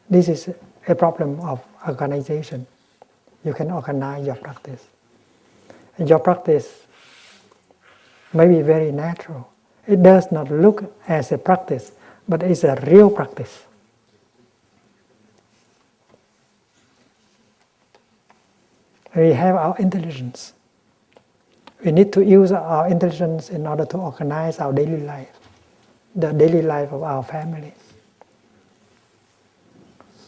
This is a problem of organization. You can organize your practice. And your practice may be very natural. It does not look as a practice, but it's a real practice. We have our intelligence. We need to use our intelligence in order to organize our daily life, the daily life of our family,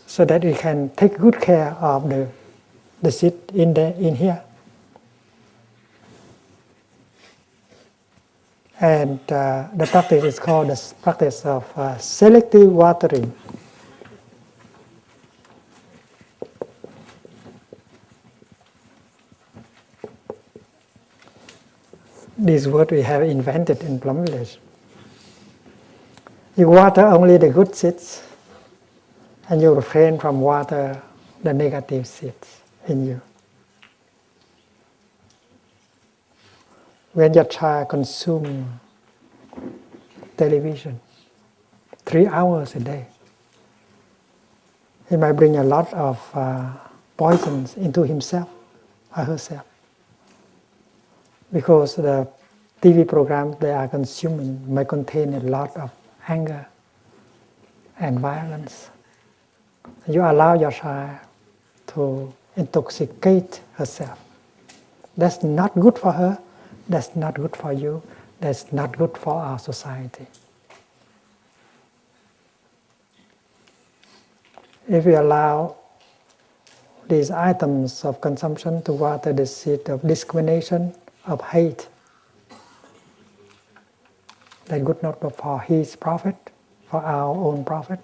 so that we can take good care of the seed in here. And the practice is called the practice of selective watering. This word we have invented in Plum Village. You water only the good seeds, and you refrain from water the negative seeds in you. When your child consumes television 3 hours a day, he might bring a lot of poisons into himself or herself. Because the TV programs they are consuming may contain a lot of anger and violence. You allow your child to intoxicate herself. That's not good for her, that's not good for you, that's not good for our society. If we allow these items of consumption to water the seed of discrimination, of hate, that good not for his profit, for our own profit,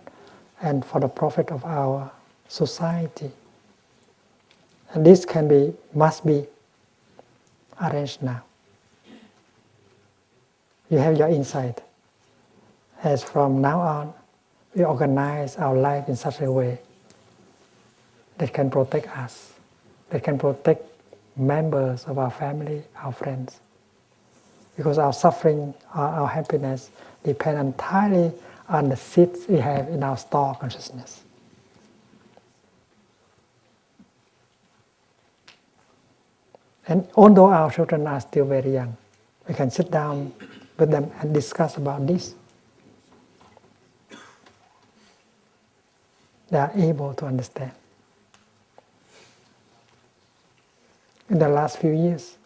and for the profit of our society. And this must be arranged now. You have your insight. As from now on, we organize our life in such a way that can protect us, that can protect members of our family, our friends. Because our suffering or our happiness depend entirely on the seeds we have in our store consciousness. And although our children are still very young, we can sit down with them and discuss about this. They are able to understand. In the last few years,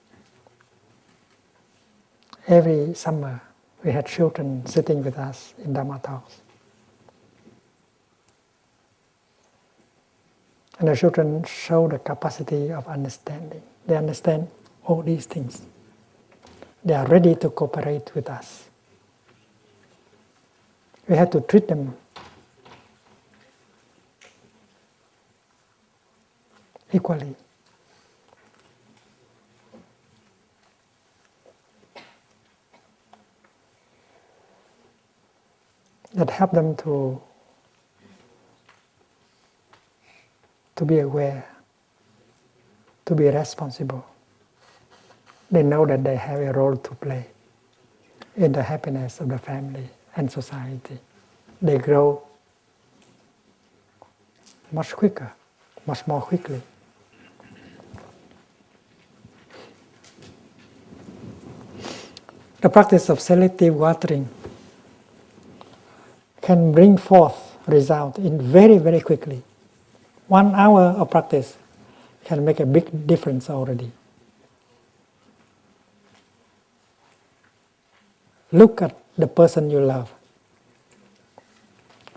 every summer we had children sitting with us in Dharma Talks. And the children show the capacity of understanding. They understand all these things. They are ready to cooperate with us. We have to treat them equally. That help them to be aware, to be responsible. They know that they have a role to play in the happiness of the family and society. They grow much quicker, much more quickly. The practice of selective watering can bring forth result in very, very quickly. 1 hour of practice can make a big difference already. Look at the person you love.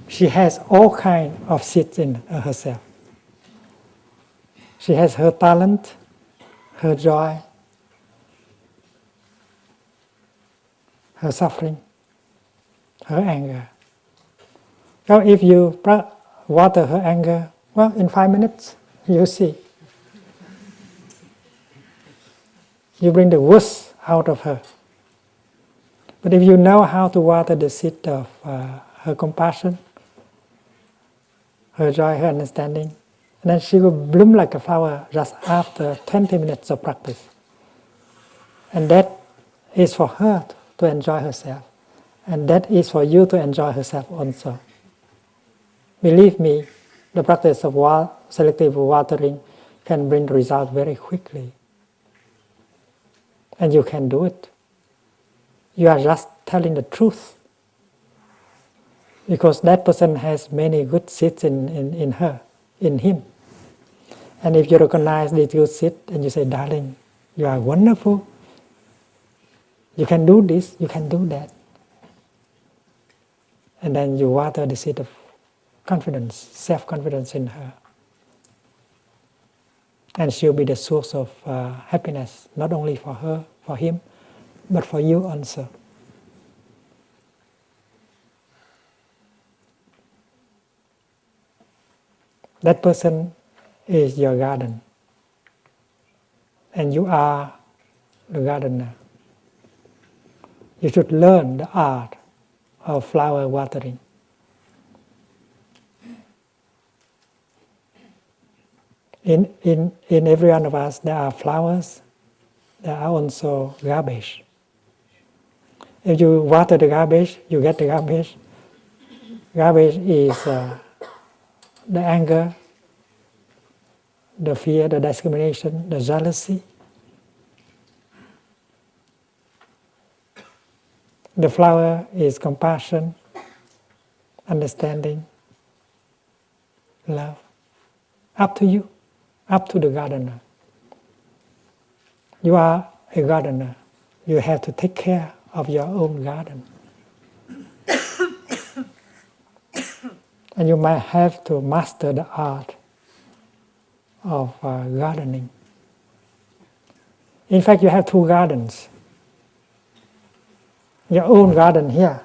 She has all kinds of seeds in herself. She has her talent, her joy, her suffering, her anger. So if you water her anger, well, in 5 minutes, you see. You bring the worst out of her. But if you know how to water the seed of her compassion, her joy, her understanding, then she will bloom like a flower just after 20 minutes of practice. And that is for her to enjoy herself. And that is for you to enjoy herself also. Believe me, the practice of selective watering can bring results very quickly. And you can do it. You are just telling the truth. Because that person has many good seeds in her, in him. And if you recognize these good seeds and you say, darling, you are wonderful. You can do this, you can do that. And then you water the seed of confidence, self-confidence in her. And she'll be the source of happiness, not only for her, for him, but for you also. That person is your garden. And you are the gardener. You should learn the art of flower watering. In every one of us, there are flowers, there are also garbage. If you water the garbage, you get the garbage. Garbage is the anger, the fear, the discrimination, the jealousy. The flower is compassion, understanding, love. Up to you, up to the gardener. You are a gardener. You have to take care of your own garden. And you might have to master the art of gardening. In fact, you have two gardens. Your own garden here,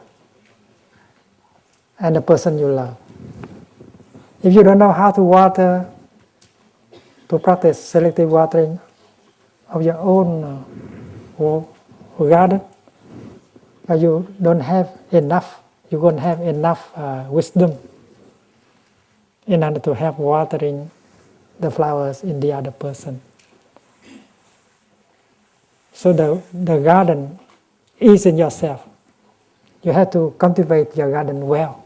and the person you love. If you don't know how to water, to practice selective watering of your own garden, but you don't have enough, you won't have enough wisdom in order to help watering the flowers in the other person. So the garden is in yourself. You have to cultivate your garden well,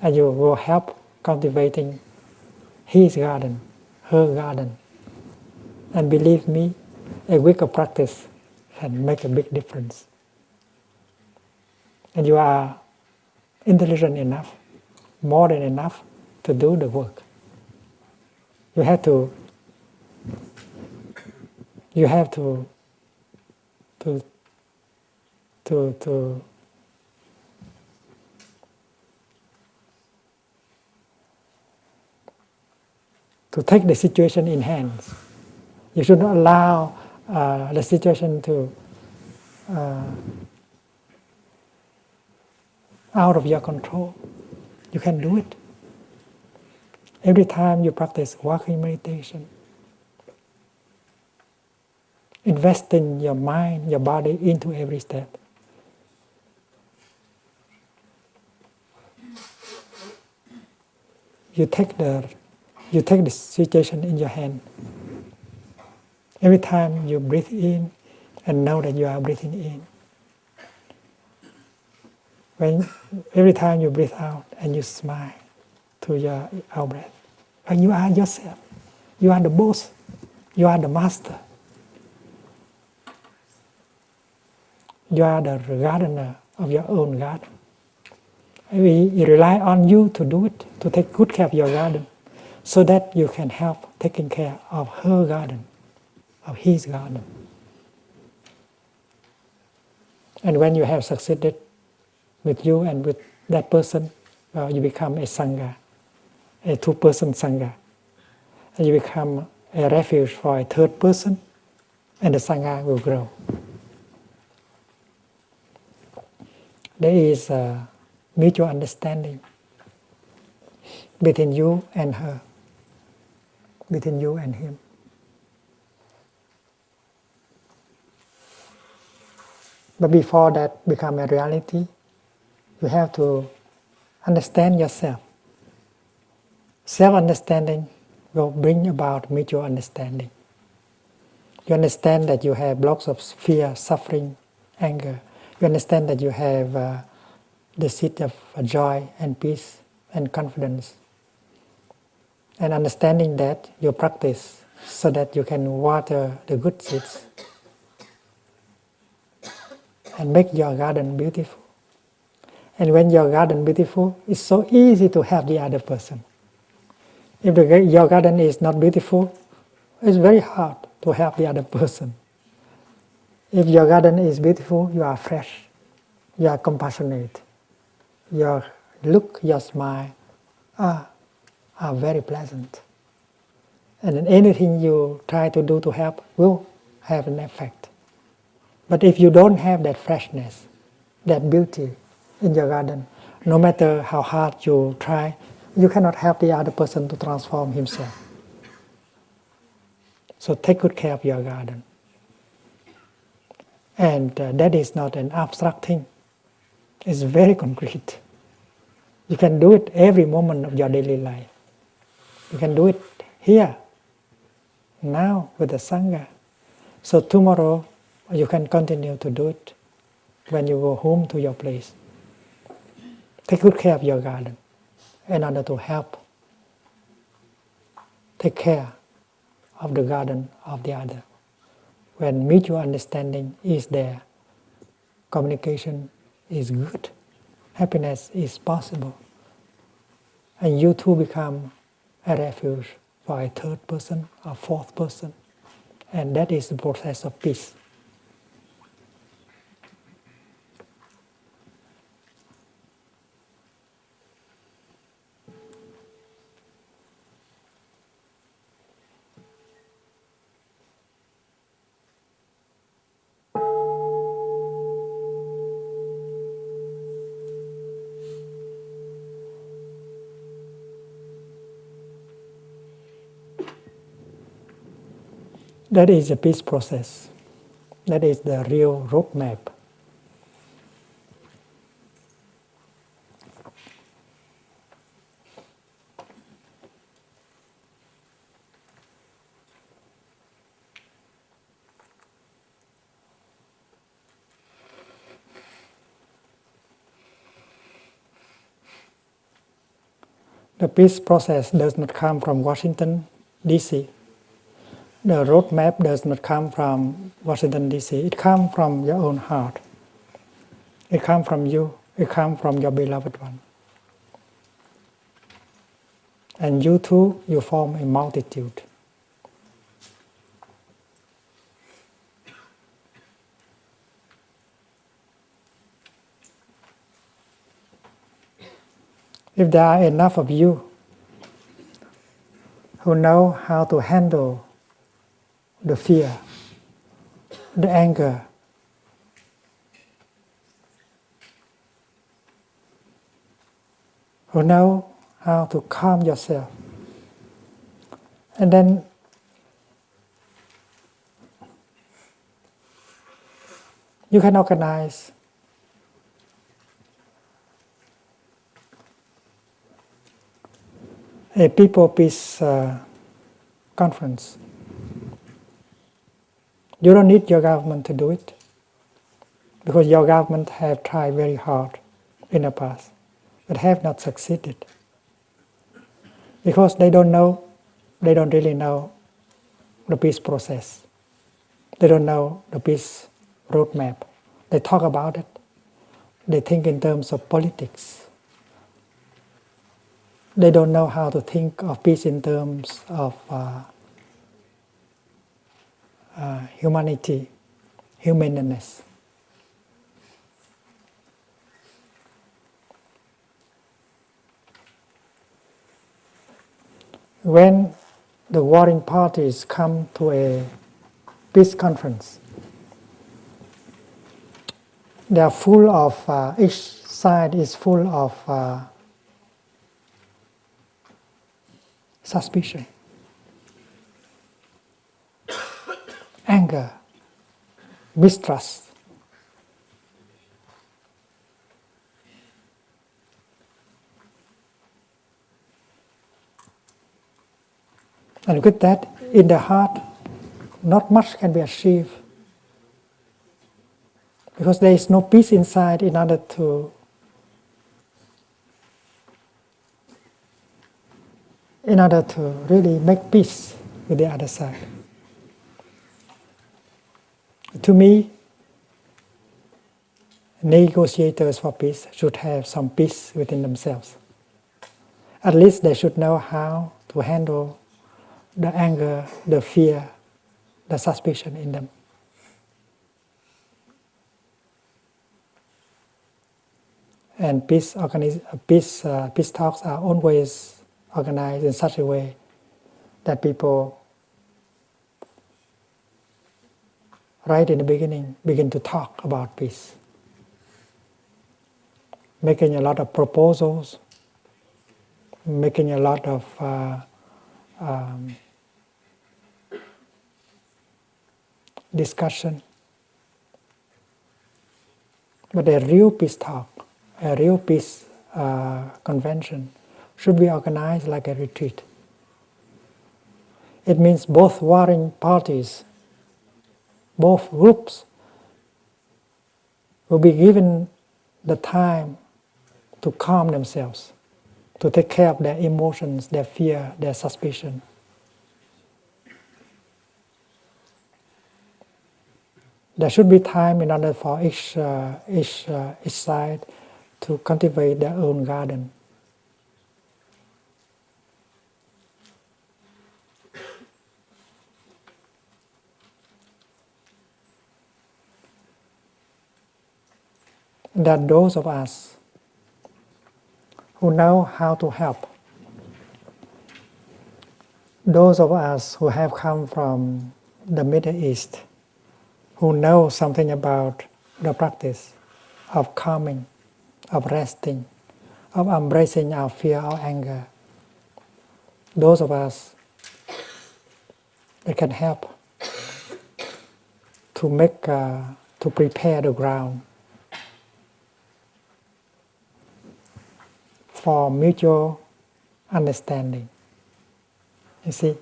and you will help cultivating his garden, her garden. And believe me, a week of practice can make a big difference. And you are intelligent enough, more than enough, to do the work. You have to take the situation in hands. You should not allow the situation to out of your control. You can do it. Every time you practice walking meditation, investing your mind, your body into every step. You take the situation in your hand. Every time you breathe in and know that you are breathing in. Every time you breathe out and you smile to your out breath. And you are yourself. You are the boss. You are the master. You are the gardener of your own garden. We rely on you to do it, to take good care of your garden, so that you can help taking care of her garden, of his garden. And when you have succeeded with you and with that person, you become a Sangha, a two-person Sangha. And you become a refuge for a third person, and the Sangha will grow. There is a mutual understanding between you and her, between you and him. But before that become a reality, you have to understand yourself. Self-understanding will bring about mutual understanding. You understand that you have blocks of fear, suffering, anger. You understand that you have the seed of joy and peace and confidence. And understanding that, you practice so that you can water the good seeds and make your garden beautiful. And when your garden beautiful, it's so easy to help the other person. If your garden is not beautiful, it's very hard to help the other person. If your garden is beautiful, you are fresh, you are compassionate, your look, your smile are very pleasant. And then anything you try to do to help will have an effect. But if you don't have that freshness, that beauty in your garden, no matter how hard you try, you cannot help the other person to transform himself. So take good care of your garden. And that is not an abstract thing. It's very concrete. You can do it every moment of your daily life. You can do it here, now with the Sangha. So tomorrow you can continue to do it when you go home to your place. Take good care of your garden in order to help take care of the garden of the other. When mutual understanding is there, communication is good, happiness is possible, and you too become a refuge for a third person or fourth person, and that is the process of peace. That is a peace process. That is the real roadmap. The peace process does not come from Washington, D.C. The roadmap does not come from Washington, D.C. It comes from your own heart. It comes from you. It comes from your beloved one. And you too, you form a multitude. If there are enough of you who know how to handle the fear, the anger, who know how to calm yourself, and then you can organize a people peace conference. You don't need your government to do it, because your government have tried very hard in the past, but have not succeeded. Because they don't really know the peace process. They don't know the peace roadmap. They talk about it. They think in terms of politics. They don't know how to think of peace in terms of humanity, humaneness. When the warring parties come to a peace conference, they are full of, each side is full of suspicion, anger, mistrust. And with that, in the heart, not much can be achieved, because there is no peace inside in order to really make peace with the other side. To me, negotiators for peace should have some peace within themselves. At least they should know how to handle the anger, the fear, the suspicion in them. And peace talks are always organized in such a way that people, right in the beginning, begin to talk about peace, making a lot of proposals, making a lot of discussion. But a real peace talk, a real peace convention should be organized like a retreat. It means both warring parties, both groups, will be given the time to calm themselves, to take care of their emotions, their fear, their suspicion. There should be time in order for each side to cultivate their own garden. That those of us who know how to help, those of us who have come from the Middle East, who know something about the practice of calming, of resting, of embracing our fear, our anger, those of us that can help to prepare the ground for mutual understanding. You see,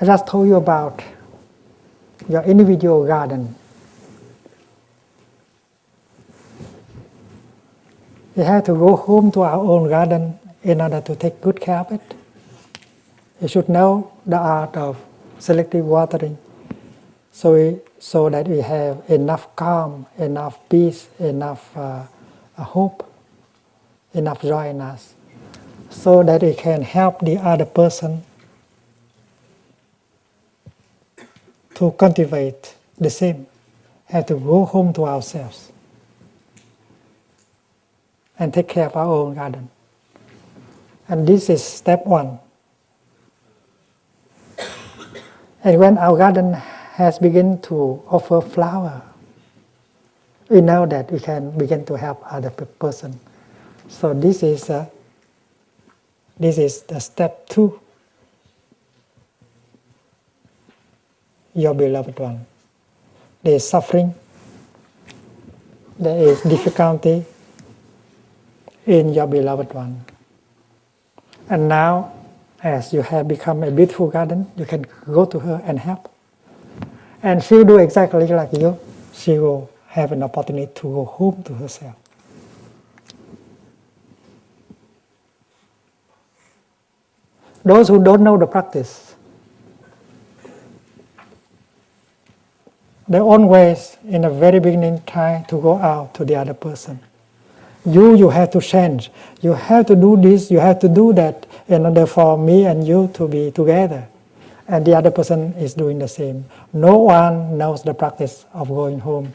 I just told you about your individual garden. We have to go home to our own garden in order to take good care of it. You should know the art of selective watering so that we have enough calm, enough peace, enough hope, enough joy in us, so that we can help the other person to cultivate the same. Have to go home to ourselves and take care of our own garden. And this is step one. And when our garden has begun to offer flower, we know that we can begin to help other person. So this is the step 2. Your beloved one. There is suffering, there is difficulty in your beloved one. And now, as you have become a beautiful garden, you can go to her and help. And she will do exactly like you. She will have an opportunity to go home to herself. Those who don't know the practice, they always, in the very beginning, try to go out to the other person. You have to change. You have to do this, you have to do that in order for me and you to be together. And the other person is doing the same. No one knows the practice of going home.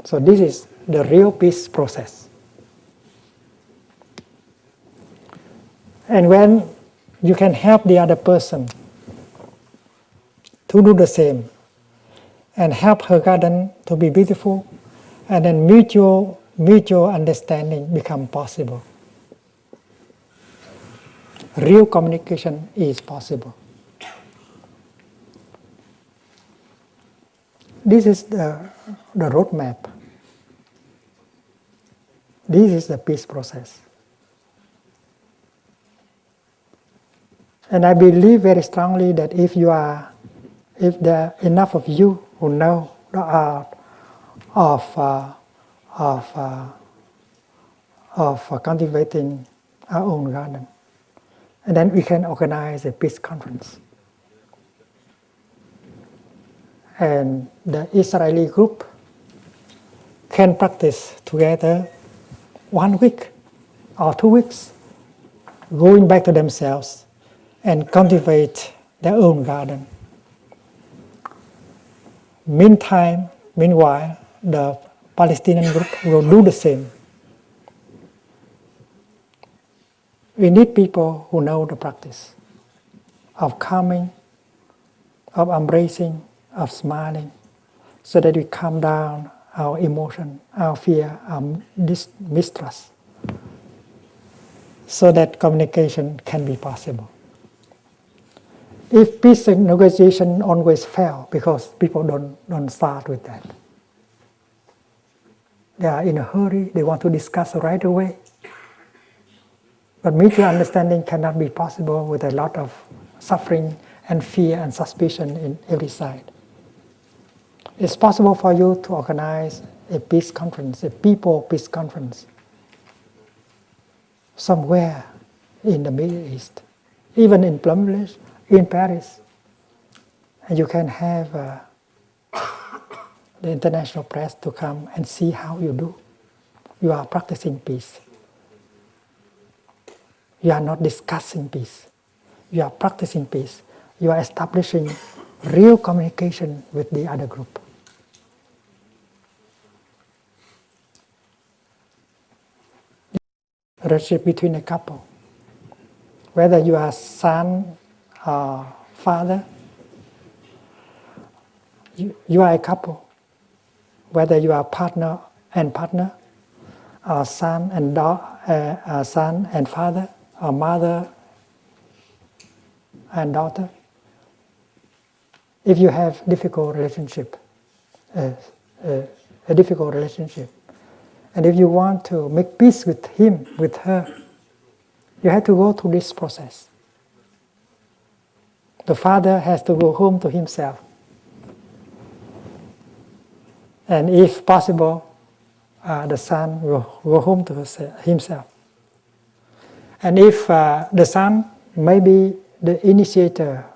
So this is the real peace process. And when you can help the other person to do the same, and help her garden to be beautiful, and then mutual understanding become possible. Real communication is possible. This is the roadmap. This is the peace process. And I believe very strongly that if there are enough of you who know the art of cultivating our own garden, and then we can organize a peace conference. And the Israeli group can practice together 1 week or 2 weeks, going back to themselves and cultivate their own garden. Meanwhile, the Palestinian group will do the same. We need people who know the practice of calming, of embracing, of smiling, so that we calm down our emotion, our fear, our mistrust, so that communication can be possible. If peace negotiation always fail because people don't start with that. They are in a hurry, they want to discuss right away. But mutual understanding cannot be possible with a lot of suffering and fear and suspicion in every side. It's possible for you to organize a peace conference, a people peace conference, somewhere in the Middle East, even in Plum Village, in Paris. And you can have the international press to come and see how you do. You are practicing peace. You are not discussing peace. You are practicing peace. You are establishing real communication with the other group. Relationship between a couple, whether you are son or father, you are a couple. Whether you are partner and partner, or son and son and father, or mother and daughter. If you have difficult relationship, a difficult relationship, and if you want to make peace with him, with her, you have to go through this process. The father has to go home to himself. And if possible, the son will go home to himself. And if the son may be the initiator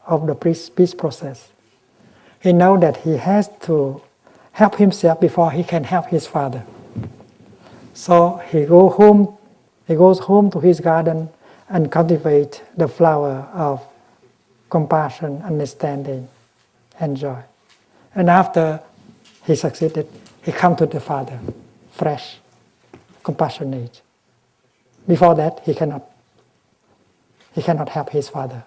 of the peace process, he knows that he has to help himself before he can help his father. So he goes home to his garden and cultivate the flower of compassion, understanding, and joy. And after he succeeded, he comes to the father, fresh, compassionate. Before that, he cannot help his father.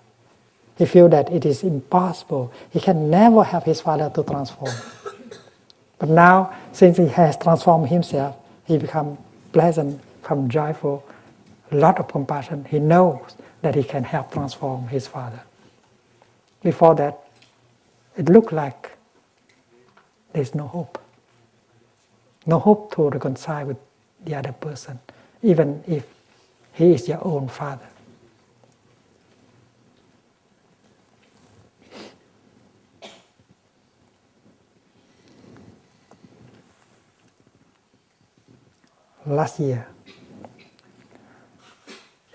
He feels that it is impossible. He can never help his father to transform. But now, since he has transformed himself, he becomes pleasant, becomes joyful, a lot of compassion. He knows that he can help transform his father. Before that, it looked like there's no hope. No hope to reconcile with the other person, even if he is your own father. Last year,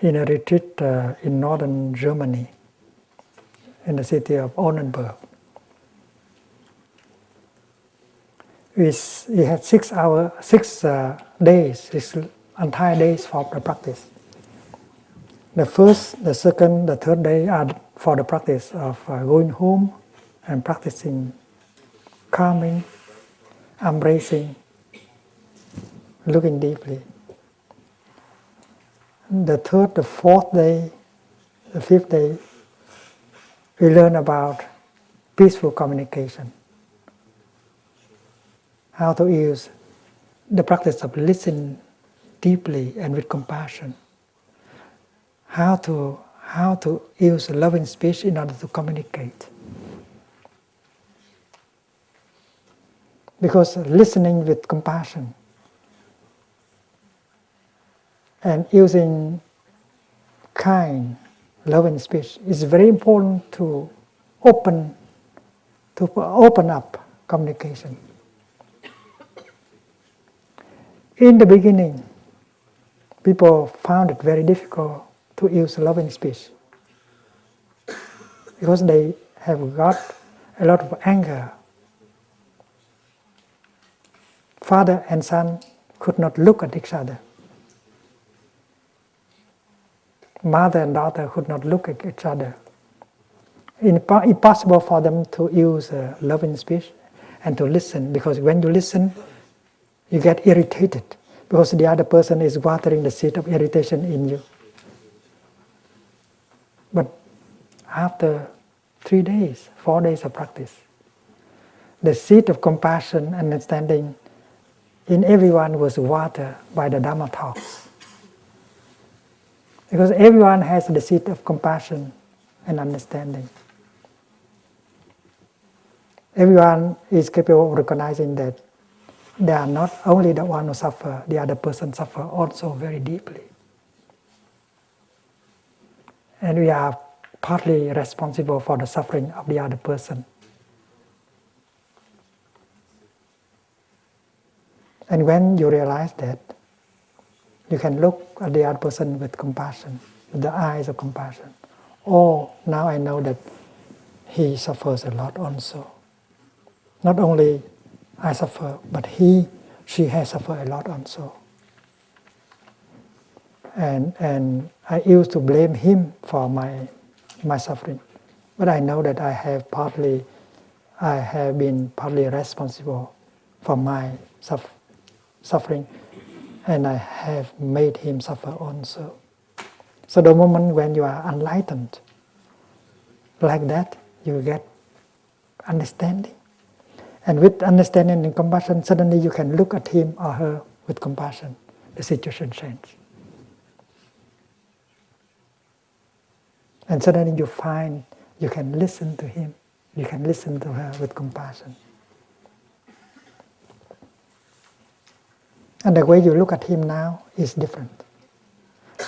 in a retreat in northern Germany, in the city of Oldenburg, we had 6 days, entire days for the practice. The first, the second, the third day are for the practice of going home and practicing calming, embracing, looking deeply. The third, the fourth day, the fifth day, we learn about peaceful communication. How to use the practice of listening deeply and with compassion. How to use loving speech in order to communicate. Because listening with compassion and using kind, loving speech is very important to open up communication. In the beginning, people found it very difficult to use loving speech because they have got a lot of anger. Father and son could not look at each other. Mother and daughter could not look at each other. It's impossible for them to use loving speech and to listen, because when you listen, you get irritated because the other person is watering the seed of irritation in you. But after 3 days, 4 days of practice, the seed of compassion and understanding in everyone was watered by the Dharma talks. Because everyone has the seed of compassion and understanding. Everyone is capable of recognizing that they are not only the one who suffer, the other person suffer also very deeply. and we are partly responsible for the suffering of the other person. And when you realize that, you can look at the other person with compassion, with the eyes of compassion. Oh, now I know that he suffers a lot also. Not only I suffer, but she has suffered a lot also. And I used to blame him for my suffering. But I know that I have been partly responsible for my suffering, and I have made him suffer also. So the moment when you are enlightened like that, you get understanding. And with understanding and compassion, suddenly you can look at him or her with compassion. The situation changes. And suddenly you find you can listen to him, you can listen to her with compassion. And the way you look at him now is different.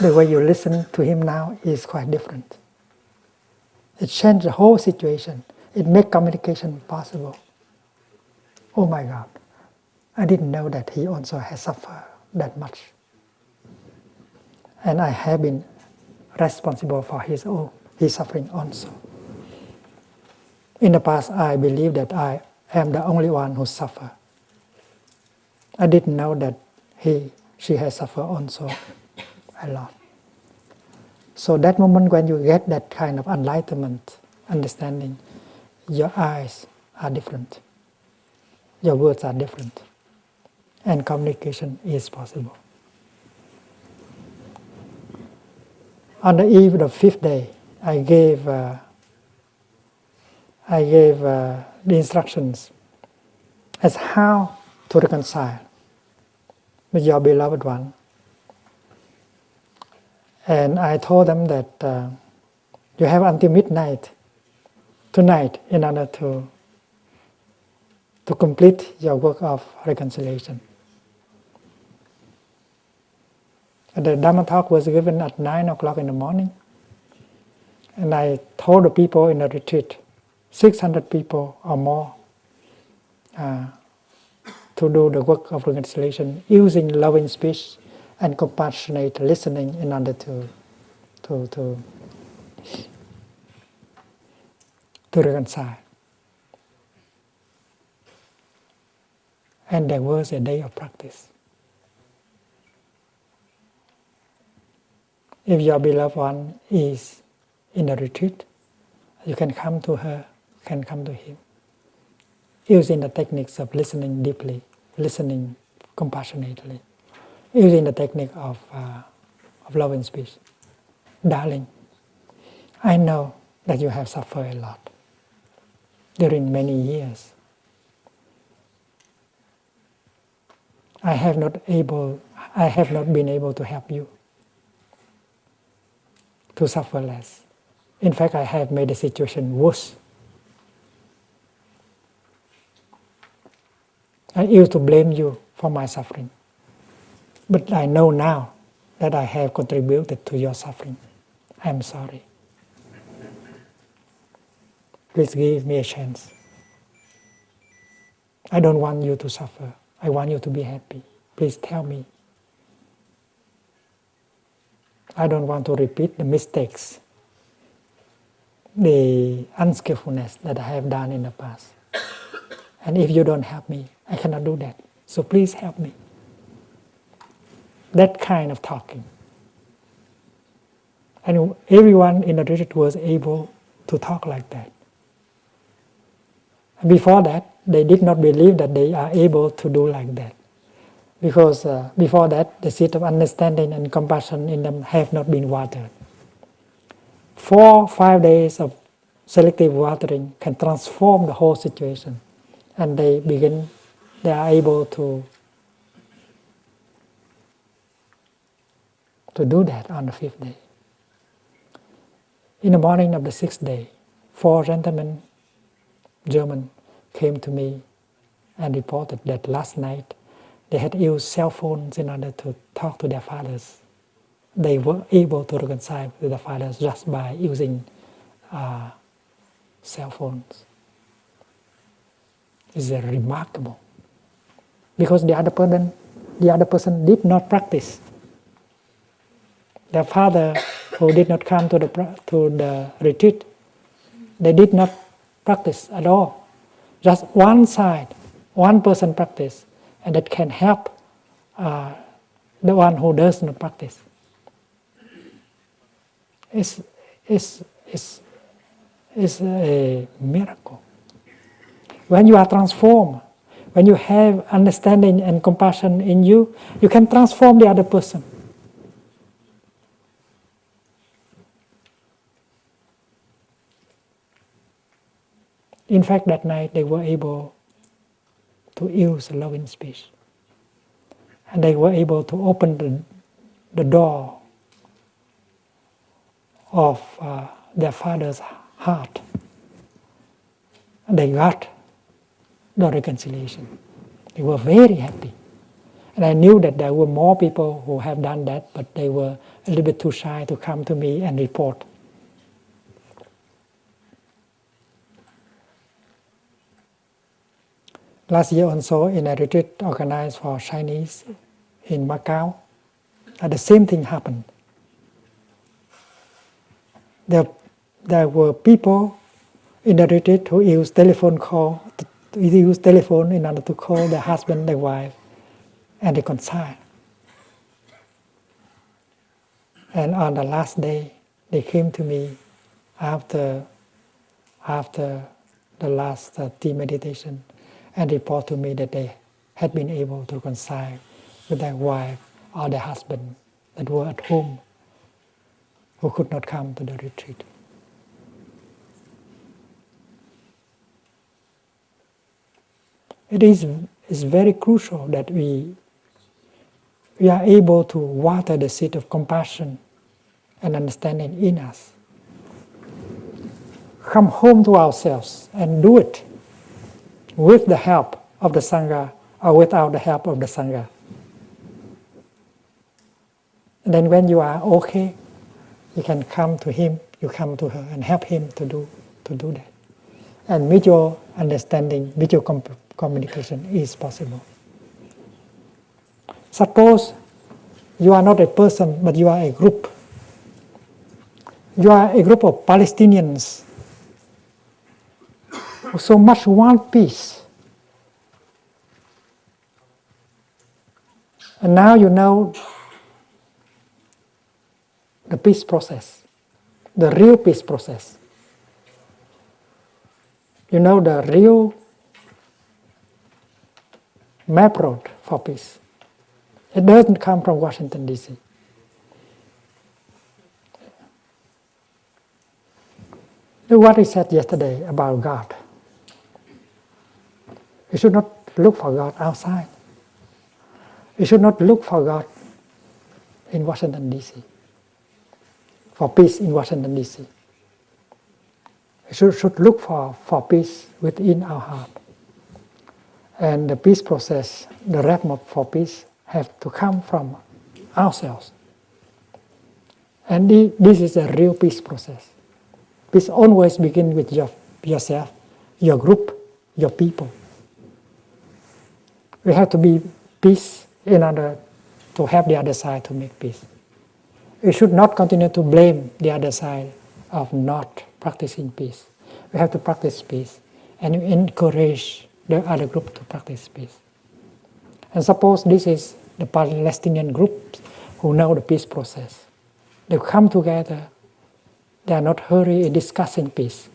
The way you listen to him now is quite different. It changed the whole situation. It makes communication possible. Oh my God, I didn't know that he also has suffered that much. And I have been responsible for his suffering also. In the past, I believed that I am the only one who suffered. I didn't know that she has suffered also a lot. So that moment when you get that kind of enlightenment, understanding, your eyes are different. Your words are different. And communication is possible. On the eve of the fifth day, I gave the instructions as how to reconcile with your beloved one. And I told them that you have until midnight tonight in order to complete your work of reconciliation. And the Dharma Talk was given at 9 o'clock in the morning. And I told the people in the retreat, 600 people or more, to do the work of reconciliation using loving speech and compassionate listening in order to reconcile. And there was a day of practice. If your beloved one is in the retreat, you can come to her, can come to him, using the techniques of listening deeply, listening compassionately, using the technique of loving speech. Darling, I know that you have suffered a lot during many years. I have not been able to help you to suffer less. In fact, I have made the situation worse. I used to blame you for my suffering. But I know now that I have contributed to your suffering. I am sorry. Please give me a chance. I don't want you to suffer. I want you to be happy. Please tell me. I don't want to repeat the mistakes, the unskillfulness that I have done in the past. And if you don't help me, I cannot do that. So please help me. That kind of talking. And everyone in the retreat was able to talk like that. And before that, they did not believe that they are able to do like that. Because before that, the seed of understanding and compassion in them have not been watered. 4 or 5 days of selective watering can transform the whole situation. And they are able to do that on the 5th day. In the morning of the 6th day, 4 gentlemen, German, came to me and reported that last night they had used cell phones in order to talk to their fathers. they were able to reconcile with the fathers just by using cell phones. It's remarkable, because the other person did not practice. Their father, who did not come to the retreat, they did not practice at all. Just one side, one person practice, and that can help the one who does not practice. It's a miracle. When you are transformed, when you have understanding and compassion in you, you can transform the other person. In fact, that night they were able to use loving speech. And they were able to open the door of their father's heart. And they got the reconciliation. They were very happy. And I knew that there were more people who have done that, but they were a little bit too shy to come to me and report. Last year also, in a retreat organized for Chinese in Macau, the same thing happened. There were people in the retreat who used telephone in order to call their husband, their wife, and reconcile. And on the last day, they came to me after the last tea meditation, and report to me that they had been able to reconcile with their wife or their husband that were at home, who could not come to the retreat. It is very crucial that we are able to water the seed of compassion and understanding in us. Come home to ourselves and do it with the help of the Sangha or without the help of the Sangha. And then when you are okay, you can come to him, you come to her and help him to do that. And mutual understanding, mutual communication is possible. Suppose you are not a person, but you are a group. You are a group of Palestinians who so much want peace. And now you know the peace process, the real peace process. You know the real map road for peace. It doesn't come from Washington, D.C. Look what he said yesterday about God. You should not look for God outside. You should not look for God in Washington, D.C., for peace in Washington, D.C. You should look for peace within our heart. And the peace process, the roadmap for peace, have to come from ourselves. And this is a real peace process. Peace always begins with yourself, your group, your people. We have to be peace in order to help the other side to make peace. We should not continue to blame the other side of not practicing peace. We have to practice peace and encourage the other group to practice peace. And suppose this is the Palestinian groups who know the peace process. They come together. They are not hurried in discussing peace.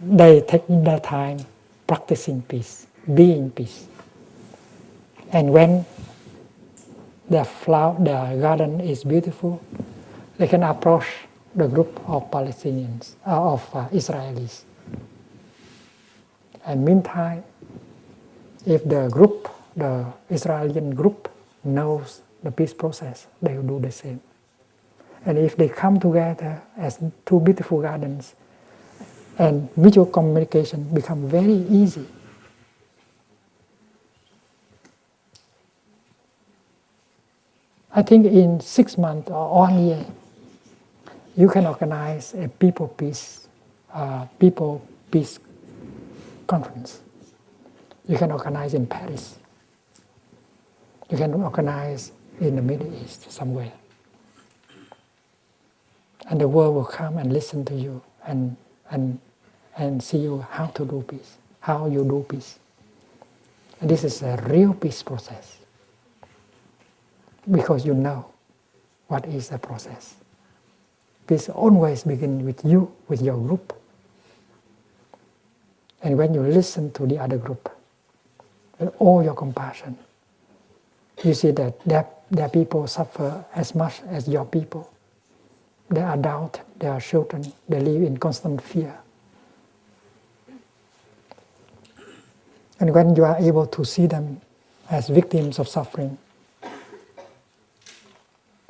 They take their time practicing peace, being peace. And when their garden is beautiful, they can approach the group of Palestinians, of Israelis. And meantime, if the Israeli group knows the peace process, they will do the same. And if they come together as two beautiful gardens, and mutual communication become very easy. I think in 6 months or 1 year, you can organize a people peace conference. You can organize in Paris. You can organize in the Middle East somewhere. And the world will come and listen to you and see you how to do peace, how you do peace. And this is a real peace process. Because you know what is the process. Peace always begins with you, with your group. And when you listen to the other group, with all your compassion, you see that their people suffer as much as your people. They are adults, they are children, they live in constant fear. And when you are able to see them as victims of suffering,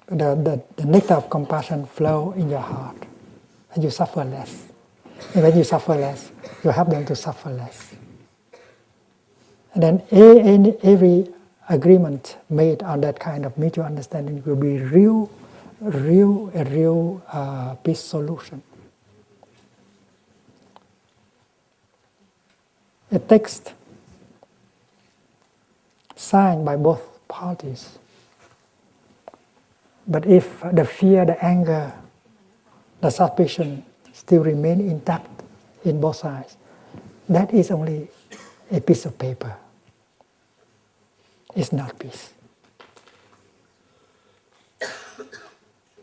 the nectar of compassion flow in your heart, and you suffer less. And when you suffer less, you help them to suffer less. And then every agreement made on that kind of mutual understanding will be a real peace solution. A text signed by both parties. But if the fear, the anger, the suspicion still remain intact in both sides, that is only a piece of paper. It's not peace.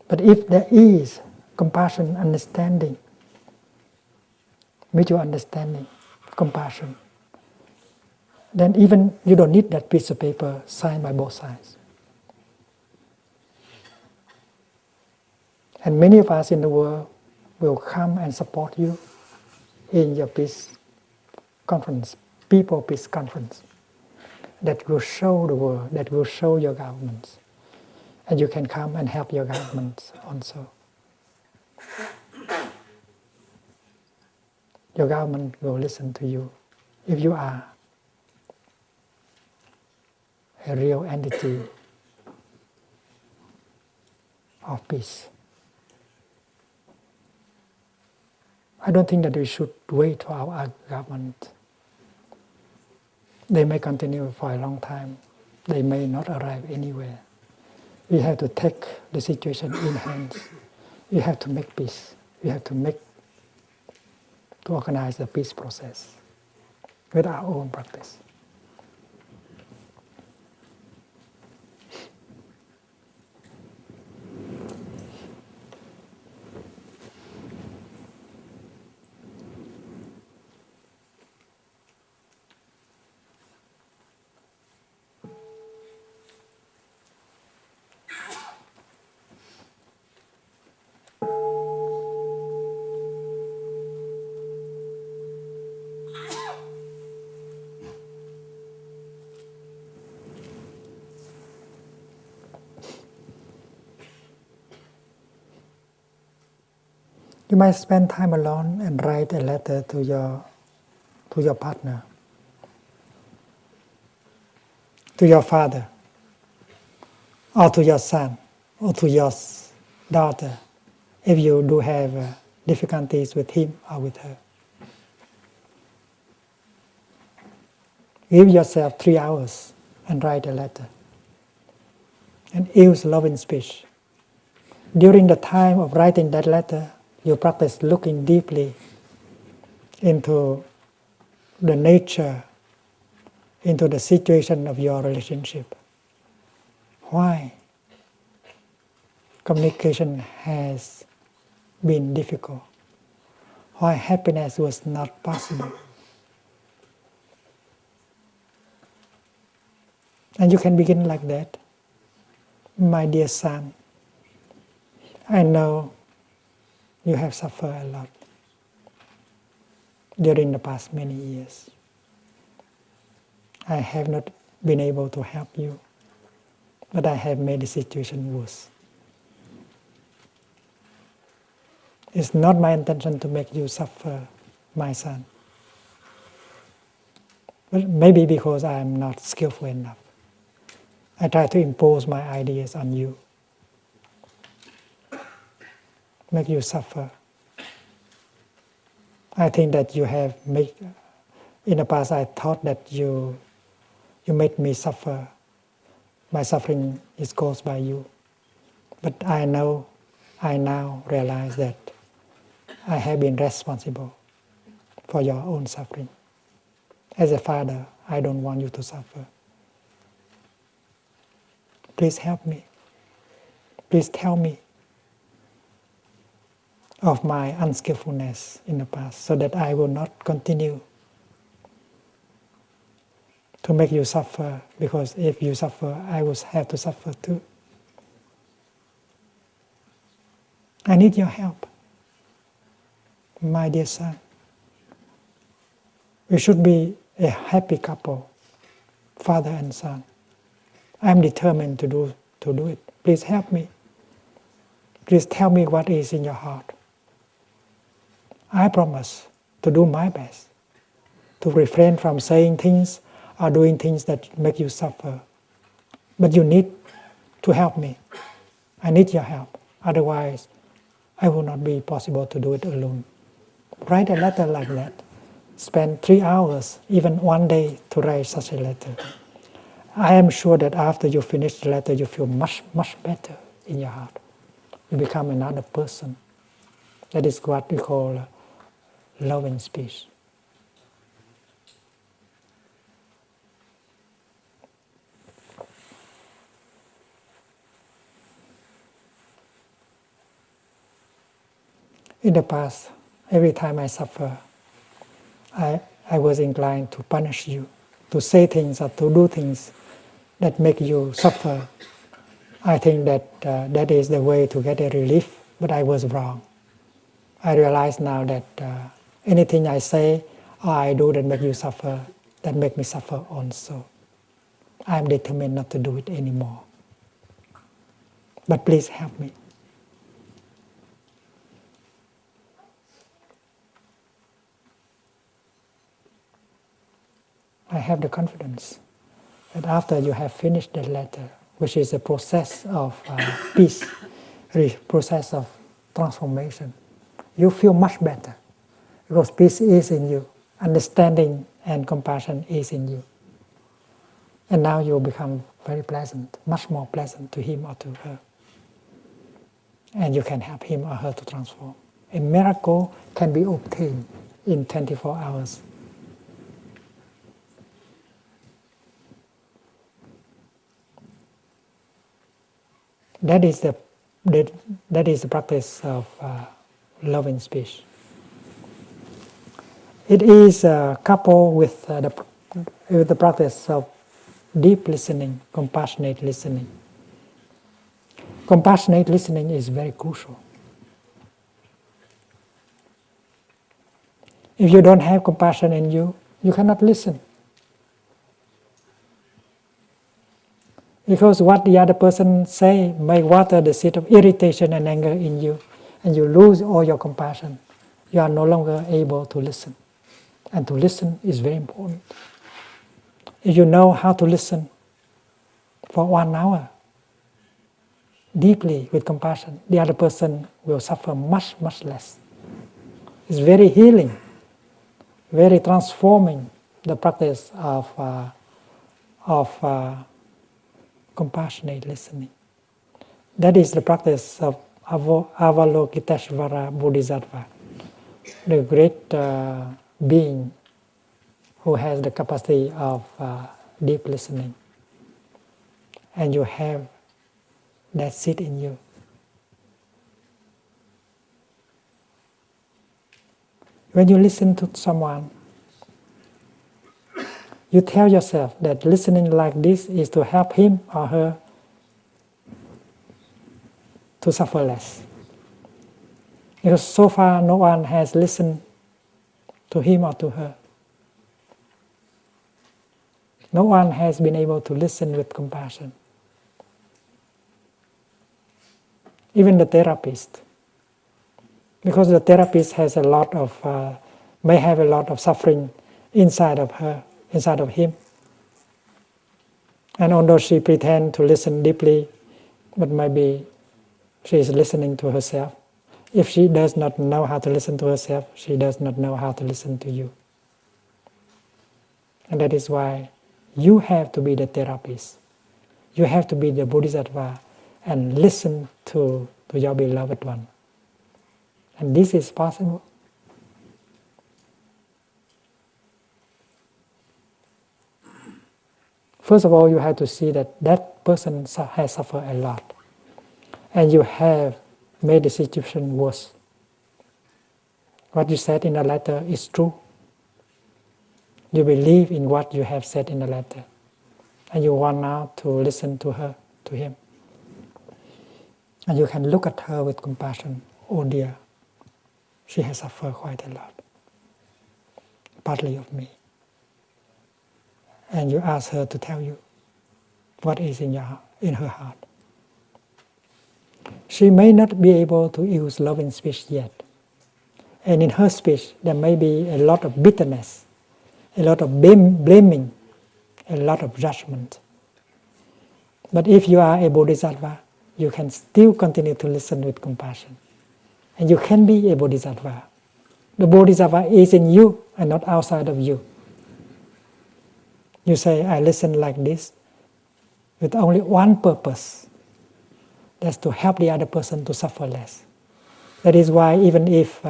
But if there is compassion, understanding, mutual understanding, compassion, then even you don't need that piece of paper signed by both sides. And many of us in the world will come and support you in your peace conference, people peace conference, that will show the world, that will show your governments. And you can come and help your governments also. Your government will listen to you if you are a real entity of peace. I don't think that we should wait for our government. They may continue for a long time. They may not arrive anywhere. We have to take the situation in hands. We have to make peace. We have to organize the peace process with our own practice. You might spend time alone and write a letter to your partner, to your father, or to your son, or to your daughter, if you do have difficulties with him or with her. Give yourself 3 hours and write a letter. And use loving speech. During the time of writing that letter, you practice looking deeply into the nature, into the situation of your relationship. Why communication has been difficult? Why happiness was not possible? And you can begin like that. My dear son, I know you have suffered a lot during the past many years. I have not been able to help you, but I have made the situation worse. It's not my intention to make you suffer, my son. But maybe because I am not skillful enough. I try to impose my ideas on you, make you suffer. I think that you have made, in the past I thought that you made me suffer. My suffering is caused by you. But I now realize that I have been responsible for your own suffering. As a father, I don't want you to suffer. Please help me. Please tell me of my unskillfulness in the past so that I will not continue to make you suffer, because if you suffer, I will have to suffer too. I need your help, my dear son. We should be a happy couple, father and son. I am determined to do it. Please help me. Please tell me what is in your heart. I promise to do my best, to refrain from saying things or doing things that make you suffer. But you need to help me. I need your help. Otherwise, I will not be possible to do it alone. Write a letter like that. Spend 3 hours, even one day, to write such a letter. I am sure that after you finish the letter, you feel much, much better in your heart. You become another person. That is what we call loving speech. In the past, every time I suffer, I was inclined to punish you, to say things or to do things that make you suffer. I think that that is the way to get a relief, but I was wrong. I realize now that anything I say or I do that make you suffer, that make me suffer also. I am determined not to do it anymore. But please help me. I have the confidence that after you have finished the letter, which is a process of peace, a process of transformation, you feel much better because peace is in you, understanding and compassion is in you. And now you become very pleasant, much more pleasant to him or to her. And you can help him or her to transform. A miracle can be obtained in 24 hours. That is the practice of loving speech. It is coupled with the practice of deep listening, compassionate listening. Compassionate listening is very crucial. If you don't have compassion in you, you cannot listen. Because what the other person say may water the seed of irritation and anger in you, and you lose all your compassion. You are no longer able to listen. And to listen is very important. If you know how to listen for 1 hour, deeply with compassion, the other person will suffer much, much less. It's very healing, very transforming, the practice of compassionate listening. That is the practice of Avalokiteshvara Bodhisattva, the great being who has the capacity of deep listening. And you have that seed in you. When you listen to someone, you tell yourself that listening like this is to help him or her to suffer less. Because so far no one has listened to him or to her. No one has been able to listen with compassion. Even the therapist. Because the therapist has a lot of, may have a lot of suffering inside of her, inside of him. And although she pretends to listen deeply, but maybe she is listening to herself. If she does not know how to listen to herself, she does not know how to listen to you. And that is why you have to be the therapist. You have to be the Bodhisattva and listen to your beloved one. And this is possible. First of all, you have to see that that person has suffered a lot. And you have made the situation worse. What you said in the letter is true. You believe in what you have said in the letter. And you want now to listen to her, to him. And you can look at her with compassion. Oh dear, she has suffered quite a lot. Partly of me. And you ask her to tell you what is in her heart. She may not be able to use loving speech yet. And in her speech, there may be a lot of bitterness, a lot of blaming, a lot of judgment. But if you are a Bodhisattva, you can still continue to listen with compassion. And you can be a Bodhisattva. The Bodhisattva is in you and not outside of you. You say, I listen like this with only one purpose. That's to help the other person to suffer less. That is why even if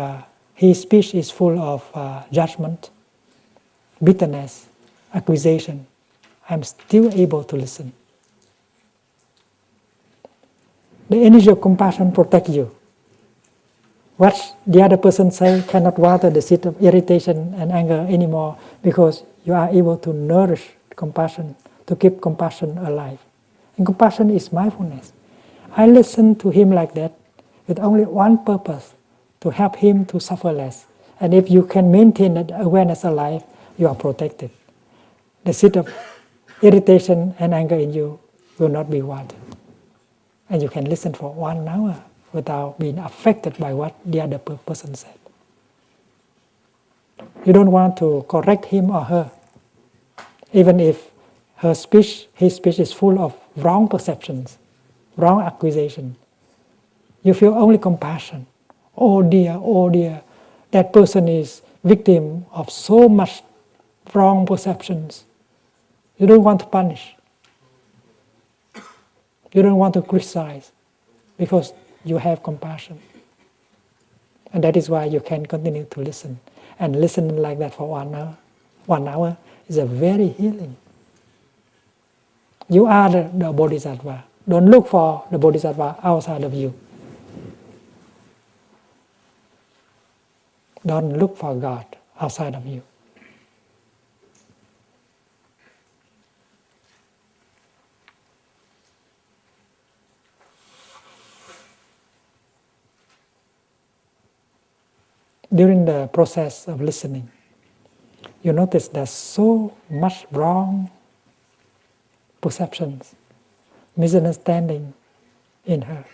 his speech is full of judgment, bitterness, accusation, I'm still able to listen. The energy of compassion protects you. What the other person says cannot water the seed of irritation and anger anymore, because you are able to nourish compassion, to keep compassion alive. And compassion is mindfulness. I listen to him like that with only one purpose, to help him to suffer less. And if you can maintain that awareness alive, you are protected. The seed of irritation and anger in you will not be watered. And you can listen for 1 hour without being affected by what the other person said. You don't want to correct him or her, even if his speech is full of wrong perceptions, wrong accusation. You feel only compassion. Oh dear, that person is victim of so much wrong perceptions. You don't want to punish. You don't want to criticize, because you have compassion. And that is why you can continue to listen. And listening like that for 1 hour. 1 hour is a very healing. You are the Bodhisattva. Don't look for the Bodhisattva outside of you. Don't look for God outside of you. During the process of listening, you notice there's so much wrong perceptions, misunderstanding in her.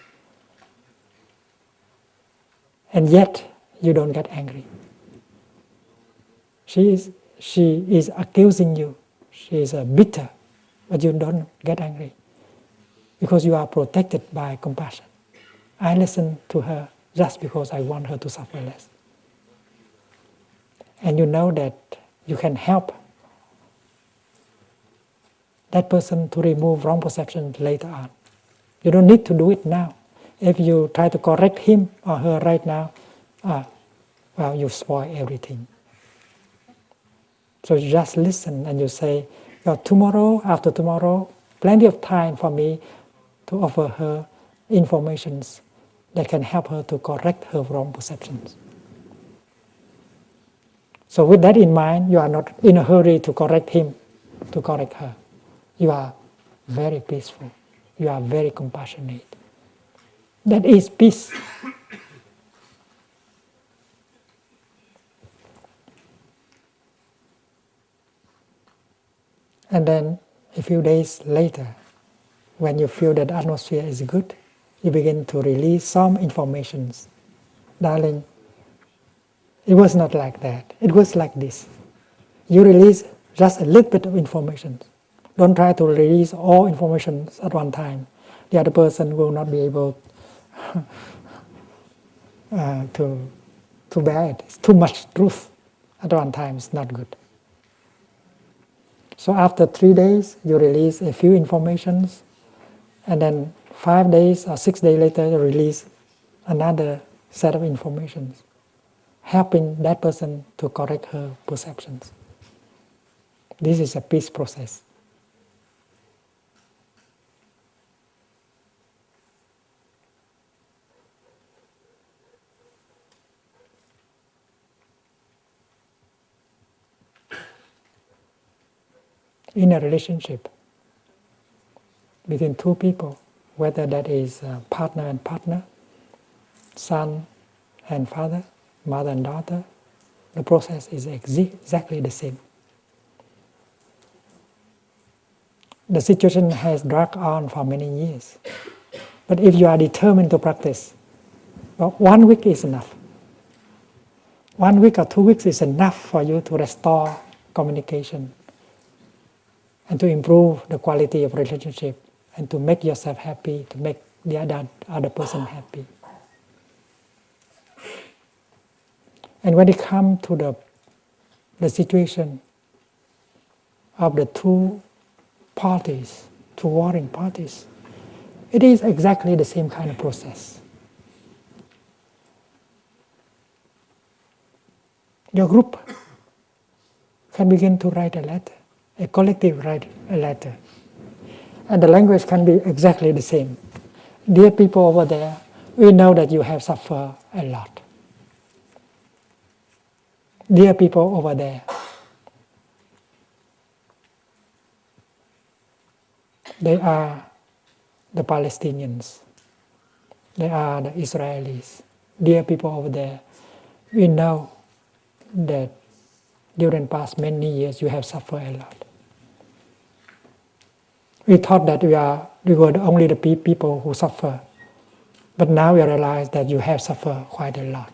And yet, you don't get angry. She is accusing you. She is bitter, but you don't get angry, because you are protected by compassion. I listen to her just because I want her to suffer less. And you know that you can help that person to remove wrong perceptions later on. You don't need to do it now. If you try to correct him or her right now, you spoil everything. So you just listen and you say, tomorrow, after tomorrow, plenty of time for me to offer her informations that can help her to correct her wrong perceptions. So with that in mind, you are not in a hurry to correct him, to correct her. You are very peaceful. You are very compassionate. That is peace. And then a few days later, when you feel that the atmosphere is good, you begin to release some informations. Darling, it was not like that. It was like this. You release just a little bit of information. Don't try to release all information at one time. The other person will not be able to bear it. It's too much truth at one time. It's not good. So after 3 days, you release a few informations, and then 5 days or 6 days later, you release another set of informations, helping that person to correct her perceptions. This is a peace process. In a relationship between two people, whether that is partner and partner, son and father, mother and daughter, the process is exactly the same. The situation has dragged on for many years. But if you are determined to practice, well, 1 week is enough. 1 week or 2 weeks is enough for you to restore communication and to improve the quality of relationship and to make yourself happy, to make the other person happy. And when it comes to the situation of the two parties, two warring parties, it is exactly the same kind of process. Your group can begin to write a letter, a collective write a letter. And the language can be exactly the same. Dear people over there, we know that you have suffered a lot. Dear people over there, they are the Palestinians. They are the Israelis. Dear people over there, we know that during past many years you have suffered a lot. We thought that we were only the people who suffer, but now we realize that you have suffered quite a lot.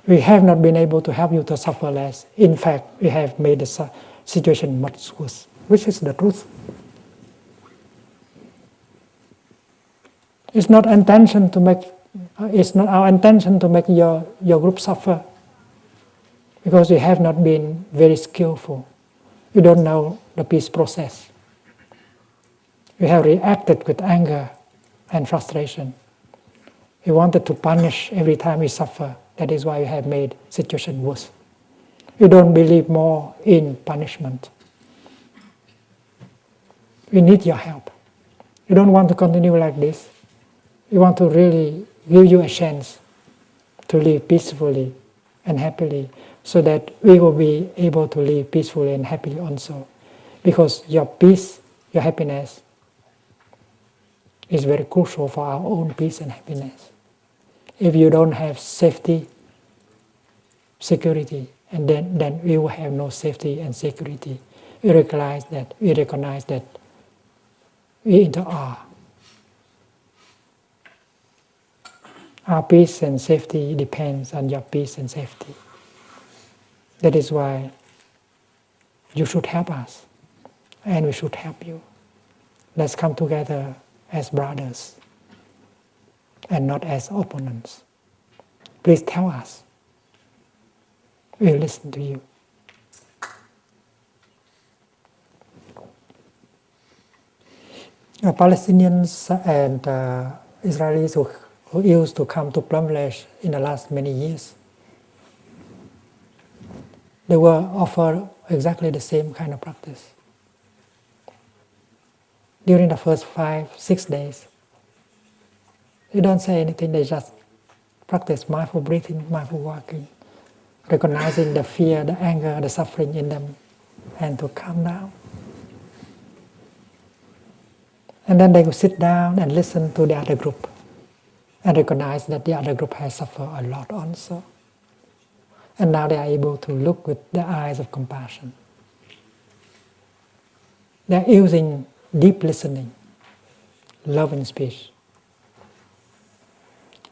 We have not been able to help you to suffer less. In fact, we have made the situation much worse, which is the truth. It's not our intention to make your group suffer, because we have not been very skillful. We don't know the peace process. We have reacted with anger and frustration. We wanted to punish every time we suffer. That is why we have made the situation worse. We don't believe more in punishment. We need your help. We don't want to continue like this. We want to really give you a chance to live peacefully and happily, so that we will be able to live peacefully and happily also. Because your peace, your happiness, is very crucial for our own peace and happiness. If you don't have safety, security, and then we will have no safety and security. We recognize that we are. Our peace and safety depends on your peace and safety. That is why you should help us, and we should help you. Let's come together as brothers and not as opponents. Please tell us. We'll listen to you. Palestinians and Israelis who used to come to Plum Village in the last many years, they were offered exactly the same kind of practice. During the first 5-6 days, they don't say anything, they just practice mindful breathing, mindful walking, recognizing the fear, the anger, the suffering in them, and to calm down. And then they would sit down and listen to the other group and recognize that the other group has suffered a lot also. And now they are able to look with the eyes of compassion. They are using deep listening, loving speech.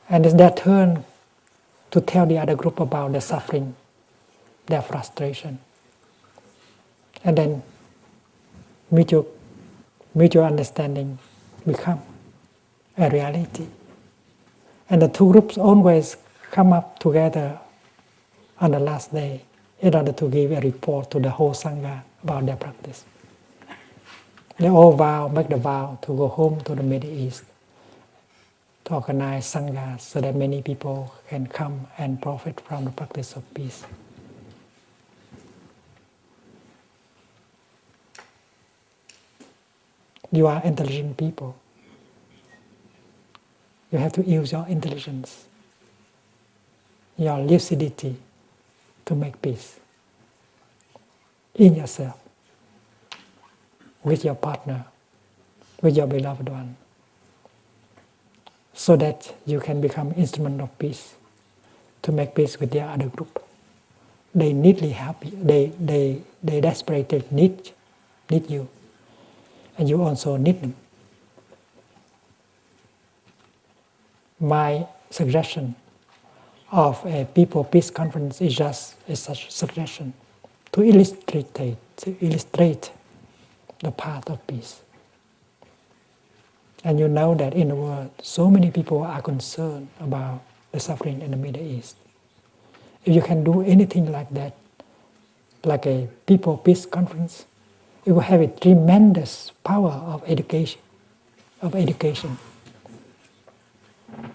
And it's their turn to tell the other group about their suffering, their frustration. And then mutual understanding become a reality. And the two groups always come up together on the last day in order to give a report to the whole Sangha about their practice. They all make the vow to go home to the Middle East, to organize Sangha so that many people can come and profit from the practice of peace. You are intelligent people. You have to use your intelligence, your lucidity to make peace in yourself, with your partner, with your beloved one, so that you can become instrument of peace, to make peace with the other group. They needly help you. They desperately need you, and you also need them. My suggestion of a People Peace Conference is just such suggestion to illustrate the path of peace. And you know that in the world, so many people are concerned about the suffering in the Middle East. If you can do anything like that, like a People Peace Conference, it will have a tremendous power of education.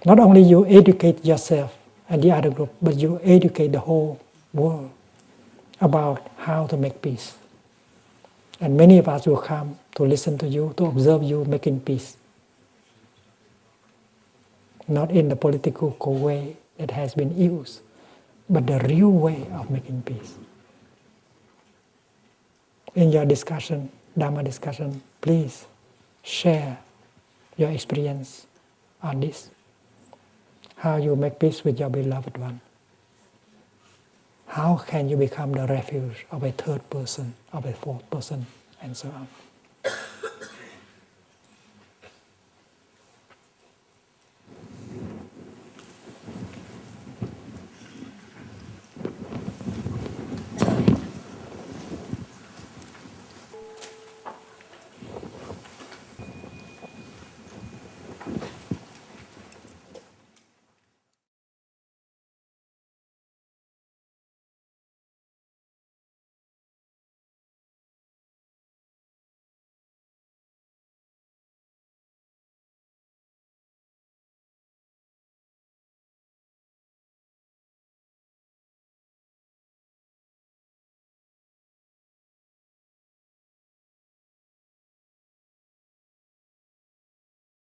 Not only you educate yourself and the other group, but you educate the whole world about how to make peace. And many of us will come to listen to you, to observe you making peace. Not in the political way that has been used, but the real way of making peace. In your discussion, Dharma discussion, please share your experience on this. How you make peace with your beloved one. How can you become the refuge of a third person, of a fourth person, and so on.